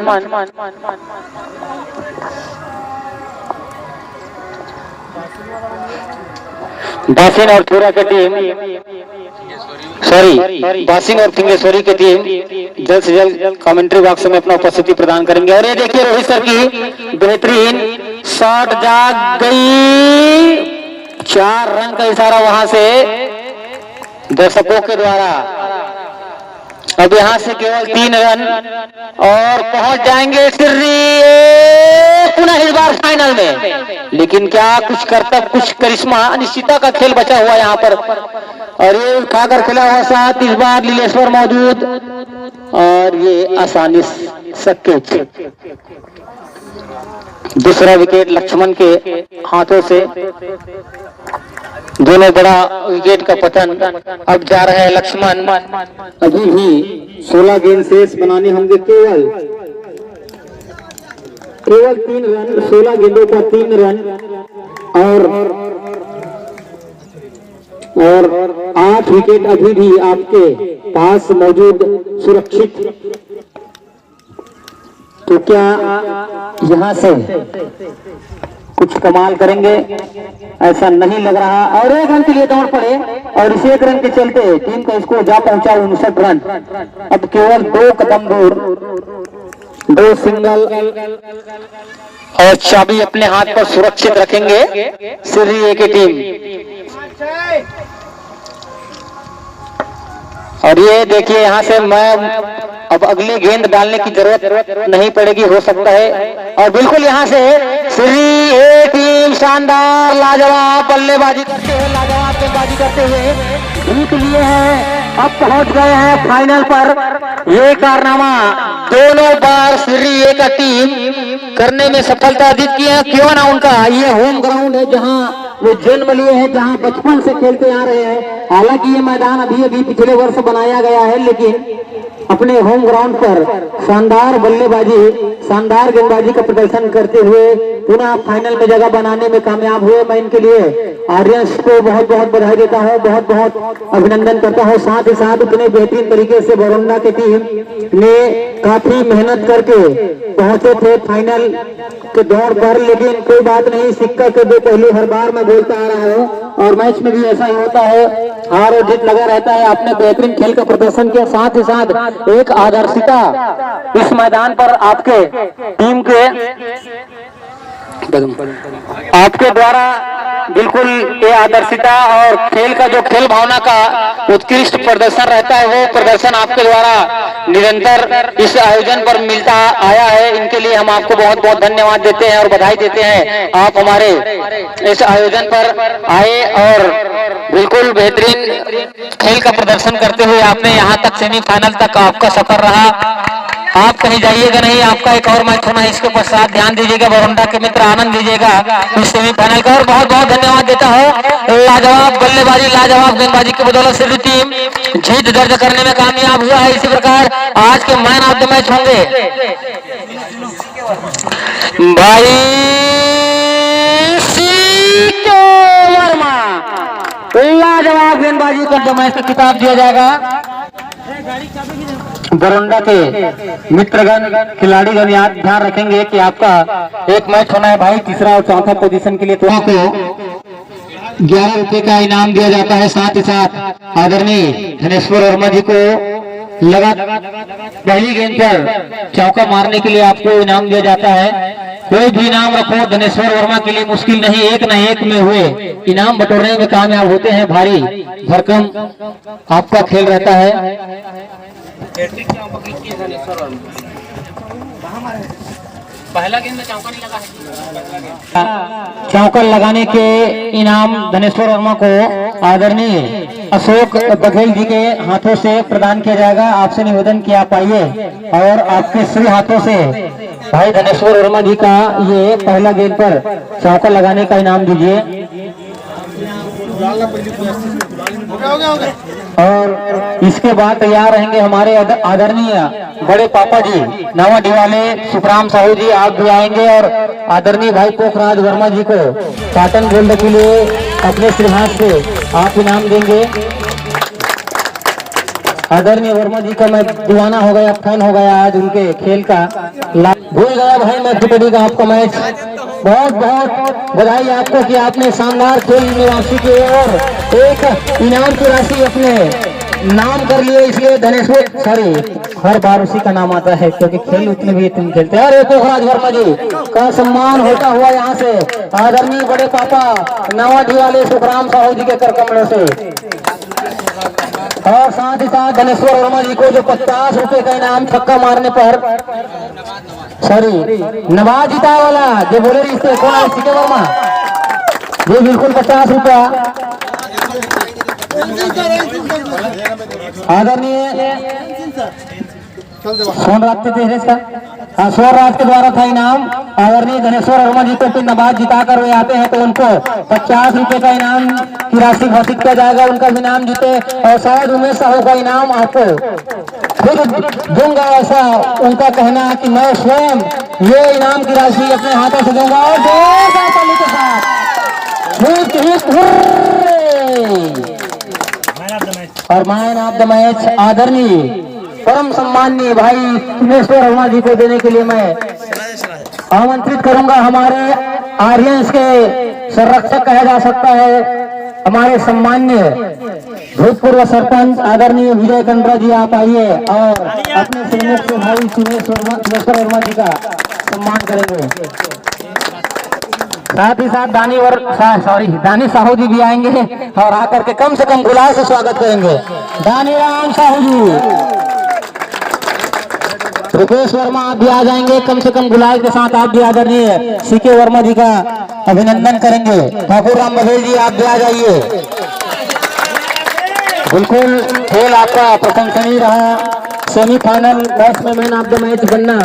Speaker 2: बासिन और पूरा की टीम, सॉरी बासिन और फिंगेश्वरी की टीम जल्द से जल्द कमेंट्री बॉक्स में अपना उपस्थिति प्रदान करेंगे। और ये देखिए रोहित सर की बेहतरीन शॉट जाग गई, 4 रन का इशारा वहां से दर्शकों के द्वारा। अब यहां से केवल 3 रन और पहुंच जाएंगे सिर्री पुनः इस बार फाइनल में। लेकिन क्या कुछ करतब, कुछ करिश्मा, अनिश्चितता का खेल बचा हुआ यहाँ पर। और ये उठाकर खेला हुआ साथ, इस बार लीलेश्वर मौजूद और ये आसानी सक्के। दूसरा विकेट लक्ष्मण के हाथों से, दोनों बड़ा विकेट का पतन। अब जा रहे हैं लक्ष्मण। अभी भी 16 गेंद शेष बनाने होंगे, केवल 3 रन, 16 गेंदों का 3 रन और 8 विकेट अभी भी आपके पास मौजूद सुरक्षित। तो क्या यहाँ से कुछ कमाल करेंगे? ऐसा नहीं लग रहा। और 1 रन के लिए दौड़ पड़े और इस 1 रन के चलते टीम का स्कोर जा पहुंचा 59 रन। अब केवल 2 कदम दूर, 2 सिंगल और चाबी अपने हाथ पर सुरक्षित रखेंगे सिर्री ए की टीम। और ये देखिए, यहाँ से मैं अब अगली गेंद डालने की जरूरत नहीं पड़ेगी, हो सकता है। और बिल्कुल यहाँ से सिर्री ए टीम शानदार लाजवाब बल्लेबाजी करते हुए, लाजवाब गेंदबाजी करते हुए जीत लिए हैं। अब पहुंच गए हैं फाइनल पर। ये कारनामा दोनों बार सिर्री ए का टीम करने में सफलता अर्जित की है। क्यों ना उनका ये होम ग्राउंड है, जहाँ वो जन्म लिए हैं, जहां बचपन से खेलते आ रहे हैं। हालांकि ये मैदान अभी पिछले वर्ष बनाया गया है, लेकिन अपने होम ग्राउंड पर शानदार बल्लेबाजी, शानदार गेंदबाजी का प्रदर्शन करते हुए पुनः फाइनल में जगह बनाने में कामयाब हुए। मैं इनके लिए ऑडियंस को बहुत बहुत बधाई देता हूँ, बहुत बहुत अभिनंदन करता हूँ। साथ ही साथ इतने बेहतरीन तरीके से बरौंडा की टीम ने काफी मेहनत करके पहुंचे थे फाइनल के दौर पर। लेकिन कोई बात नहीं, सिक्का के 2 पहलू हर बार मैं बोलता आ रहा हूँ और मैच में भी ऐसा ही होता है, हार और जीत लगा रहता है। आपने बेहतरीन खेल का प्रदर्शन किया, साथ ही साथ एक आदर्शिता इस मैदान पर आपके टीम के आपके द्वारा बिल्कुल ये आदर्शिता और खेल का जो खेल भावना का उत्कृष्ट प्रदर्शन रहता है, वो प्रदर्शन आपके द्वारा निरंतर इस आयोजन पर मिलता आया है। इनके लिए हम आपको बहुत बहुत धन्यवाद देते हैं और बधाई देते हैं। आप हमारे इस आयोजन पर आए और बिल्कुल बेहतरीन खेल का प्रदर्शन करते हुए आपने यहाँ तक सेमीफाइनल तक आपका सफर रहा। आप कहीं जाइएगा नहीं, आपका एक और मैच होना है, इसके पश्चात ध्यान दीजिएगा, बरौंडा के मित्र आनंद लीजिएगा इस सेमीफाइनल का। और बहुत बहुत धन्यवाद देता हूँ। लाजवाब बल्लेबाजी, लाजवाब गेंदबाजी की बदौलत सिर्री टीम जीत दर्ज करने में कामयाब हुआ है। इसी प्रकार आज के मैन ऑफ द मैच होंगे भाई सीके वर्मा। लाजवाब गेंदबाजी कर मैच का खिताब दिया जाएगा बरौंडा के मित्रगण, खिलाड़ीगण। याद ध्यान रखेंगे कि आपका एक मैच होना है भाई, तीसरा और चौथा पोजीशन के लिए तो आपको 11 रुपए का इनाम दिया जाता है। साथ ही साथ आदरणीय धनेश्वर वर्मा जी को लगा पहली गेंद पर चौका मारने के लिए आपको इनाम दिया जाता है। कोई भी इनाम रखो, धनेश्वर वर्मा के लिए मुश्किल नहीं, एक न एक में हुए इनाम बटोरने में कामयाब होते हैं। भारी भरकम आपका खेल रहता है।
Speaker 3: पहला गेंद में चौका नहीं लगा है।
Speaker 2: चौका लगाने के इनाम धनेश्वर वर्मा को आदरणीय अशोक बघेल जी के हाथों से प्रदान किया जाएगा। आपसे निवेदन किया आप आइए और आपके श्री हाथों से भाई धनेश्वर वर्मा जी का ये पहला गेंद पर चौका लगाने का इनाम दीजिए। और इसके बाद तैयार रहेंगे हमारे आदरणीय बड़े पापा जी नावा डिवाले सुखराम साहू जी, आप भी आएंगे और आदरणीय भाई पोखराज वर्मा जी को पाटन गोल्ड के लिए अपने श्री हाथ से आप इनाम देंगे। आदरणीय वर्मा जी का मैं दीवाना हो गया, फैन हो गया आज उनके खेल का। भूल गया भाई मैं फुटबॉल का आपका मैच। बहुत बहुत बधाई आपको कि आपने शानदार खेल निवासी की ओर एक इनाम की राशि अपने नाम कर लिए। इसलिए धनेश्वर सॉरी हर बार उसी का नाम आता है क्योंकि खेल उतने भी तुम खेलते हैं। और पोखराज वर्मा जी का सम्मान होता हुआ यहाँ से आदरणीय बड़े पापा नावाडी वाले सुखराम साहू जी के कर कमलों से, और साथ ही साथ धनेश्वर वर्मा जी को जो 50 रुपए का इनाम छक्का मारने पर सॉरी नवाज जीता वाला जो बोले रही इससे कौन है सीके वर्मा ये बिल्कुल 50 रुपया आदरणीय सोन राज का स्वर राज के द्वारा था इनाम आदरणीय गणेश्वर वर्मा जी को फिर नवाज जिता कर वे आते हैं तो उनको 50 रुपए का इनाम की राशि घोषित किया जाएगा उनका भी इनाम जीते और शायद उमेश साहू का इनाम आपको खुद दूंगा ऐसा उनका कहना है कि मैं स्वयं ये इनाम की राशि अपने हाथों से दूंगा और जोरदार ताली के साथ और मैन ऑफ द मैच आदरणीय परम सम्माननीय भाई उमेश्वर वर्मा जी को देने के लिए मैं आमंत्रित करूंगा। हमारे आर्यंस के संरक्षक कहा जा सकता है हमारे सम्मान्य भूतपूर्व सरपंच आदरणीय विजय कंड्रा जी आप आइए और अपने श्रीमुख भाई उमेश्वर वर्मा जी का सम्मान करेंगे। साथ ही साथ दानी साहू जी भी आएंगे और आकर के कम से कम गुलाल से स्वागत करेंगे। दानी राम साहू जी रुपेश वर्मा आप भी आ जाएंगे कम से कम गुलाल के साथ आप भी आदरणीय सीके वर्मा जी का अभिनंदन करेंगे। ठाकुर राम बघेल जी आप भी आ जाइए। बिल्कुल खेल आपका प्रशंसनीय रहा। सेमीफाइनल मैच में मैन ऑफ द मैच बनना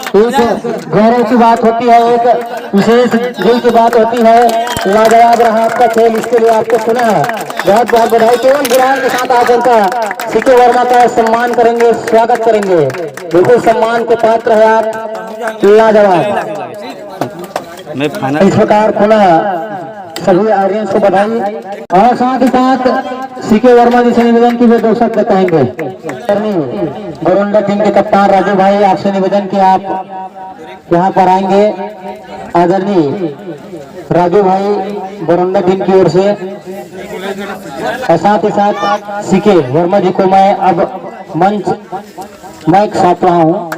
Speaker 2: एक गौरव की बात होती है एक विशेष दिल की बात होती है। लाजवाब रहा आपका खेल इसके लिए आपको सुना है बहुत बहुत बधाई। केवल गुलाल के साथ आप उनका सीके वर्मा का सम्मान करेंगे स्वागत करेंगे बिल्कुल सम्मान के पात्र है आप लाजवाब। इस प्रकार पुनः सभी आर्यंस को बधाई और साथ ही साथ सीके वर्मा जी से निवेदन की वे 2 शब्द कहेंगे। गोरंडा टीम के कप्तान राजू भाई आपसे निवेदन कि आप यहाँ पर आएंगे। आदरणीय राजू भाई गोरंडा टीम की ओर से और साथ ही साथ सीके वर्मा जी को मैं अब मंच माइक सौंप रहा हूँ।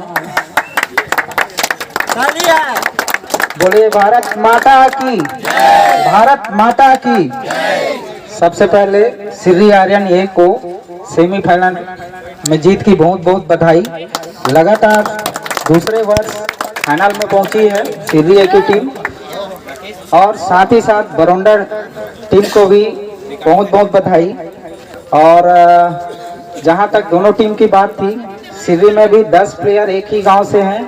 Speaker 4: बोले भारत माता की भारत माता की। सबसे पहले श्री आर्यन ए को सेमीफाइनल में जीत की बहुत बहुत बधाई। लगातार दूसरे वर्ष फाइनल में पहुंची है श्री ए की टीम और साथ ही साथ बरौंडा टीम को भी बहुत बहुत बधाई। और जहां तक दोनों टीम की बात थी श्री में भी 10 प्लेयर एक ही गांव से हैं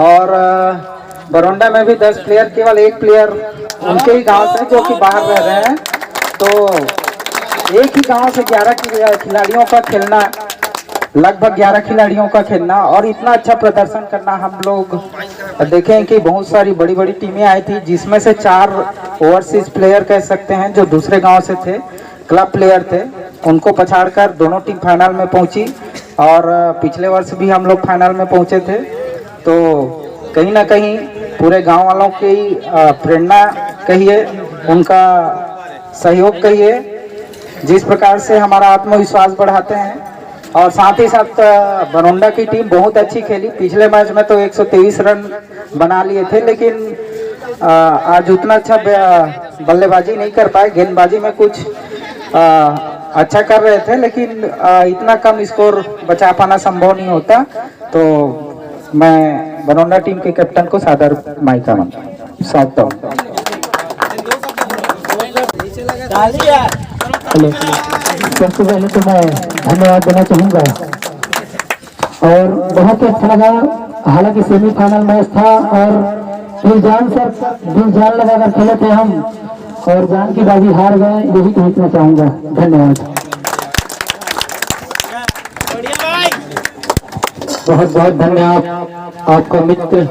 Speaker 4: और बरौंडा में भी 10 प्लेयर केवल एक प्लेयर उनके ही गांव से जो कि बाहर रह रहे हैं। तो एक ही गांव से 11 खिलाड़ियों का खेलना लगभग 11 खिलाड़ियों का खेलना और इतना अच्छा प्रदर्शन करना हम लोग देखें कि बहुत सारी बड़ी बड़ी टीमें आई थी जिसमें से 4 ओवरसीज प्लेयर कह सकते हैं जो दूसरे गांव से थे क्लब प्लेयर थे उनको पछाड़कर दोनों टीम फाइनल में पहुंची। और पिछले वर्ष भी हम लोग फाइनल में पहुंचे थे। तो कहीं ना कहीं पूरे गांव वालों की प्रेरणा कहिए उनका सहयोग कहिए जिस प्रकार से हमारा आत्मविश्वास बढ़ाते हैं। और साथ ही साथ बरौंडा की टीम बहुत अच्छी खेली। पिछले मैच में तो 123 रन बना लिए थे लेकिन आज उतना अच्छा बल्लेबाजी नहीं कर पाए। गेंदबाजी में कुछ अच्छा कर रहे थे लेकिन इतना कम स्कोर बचा पाना संभव नहीं होता। तो मैं बरौंडा टीम के कैप्टन को सादर माइक सौंपता हूँ।
Speaker 2: सबसे पहले तो मैं धन्यवाद देना चाहूँगा और बहुत ही अच्छा लगा। हालांकि सेमीफाइनल मैच था और दिल जान लगाकर खेले थे हम और जान की बाजी हार गए यही कहना चाहूँगा। धन्यवाद। बहुत बहुत धन्यवाद आपका मित्र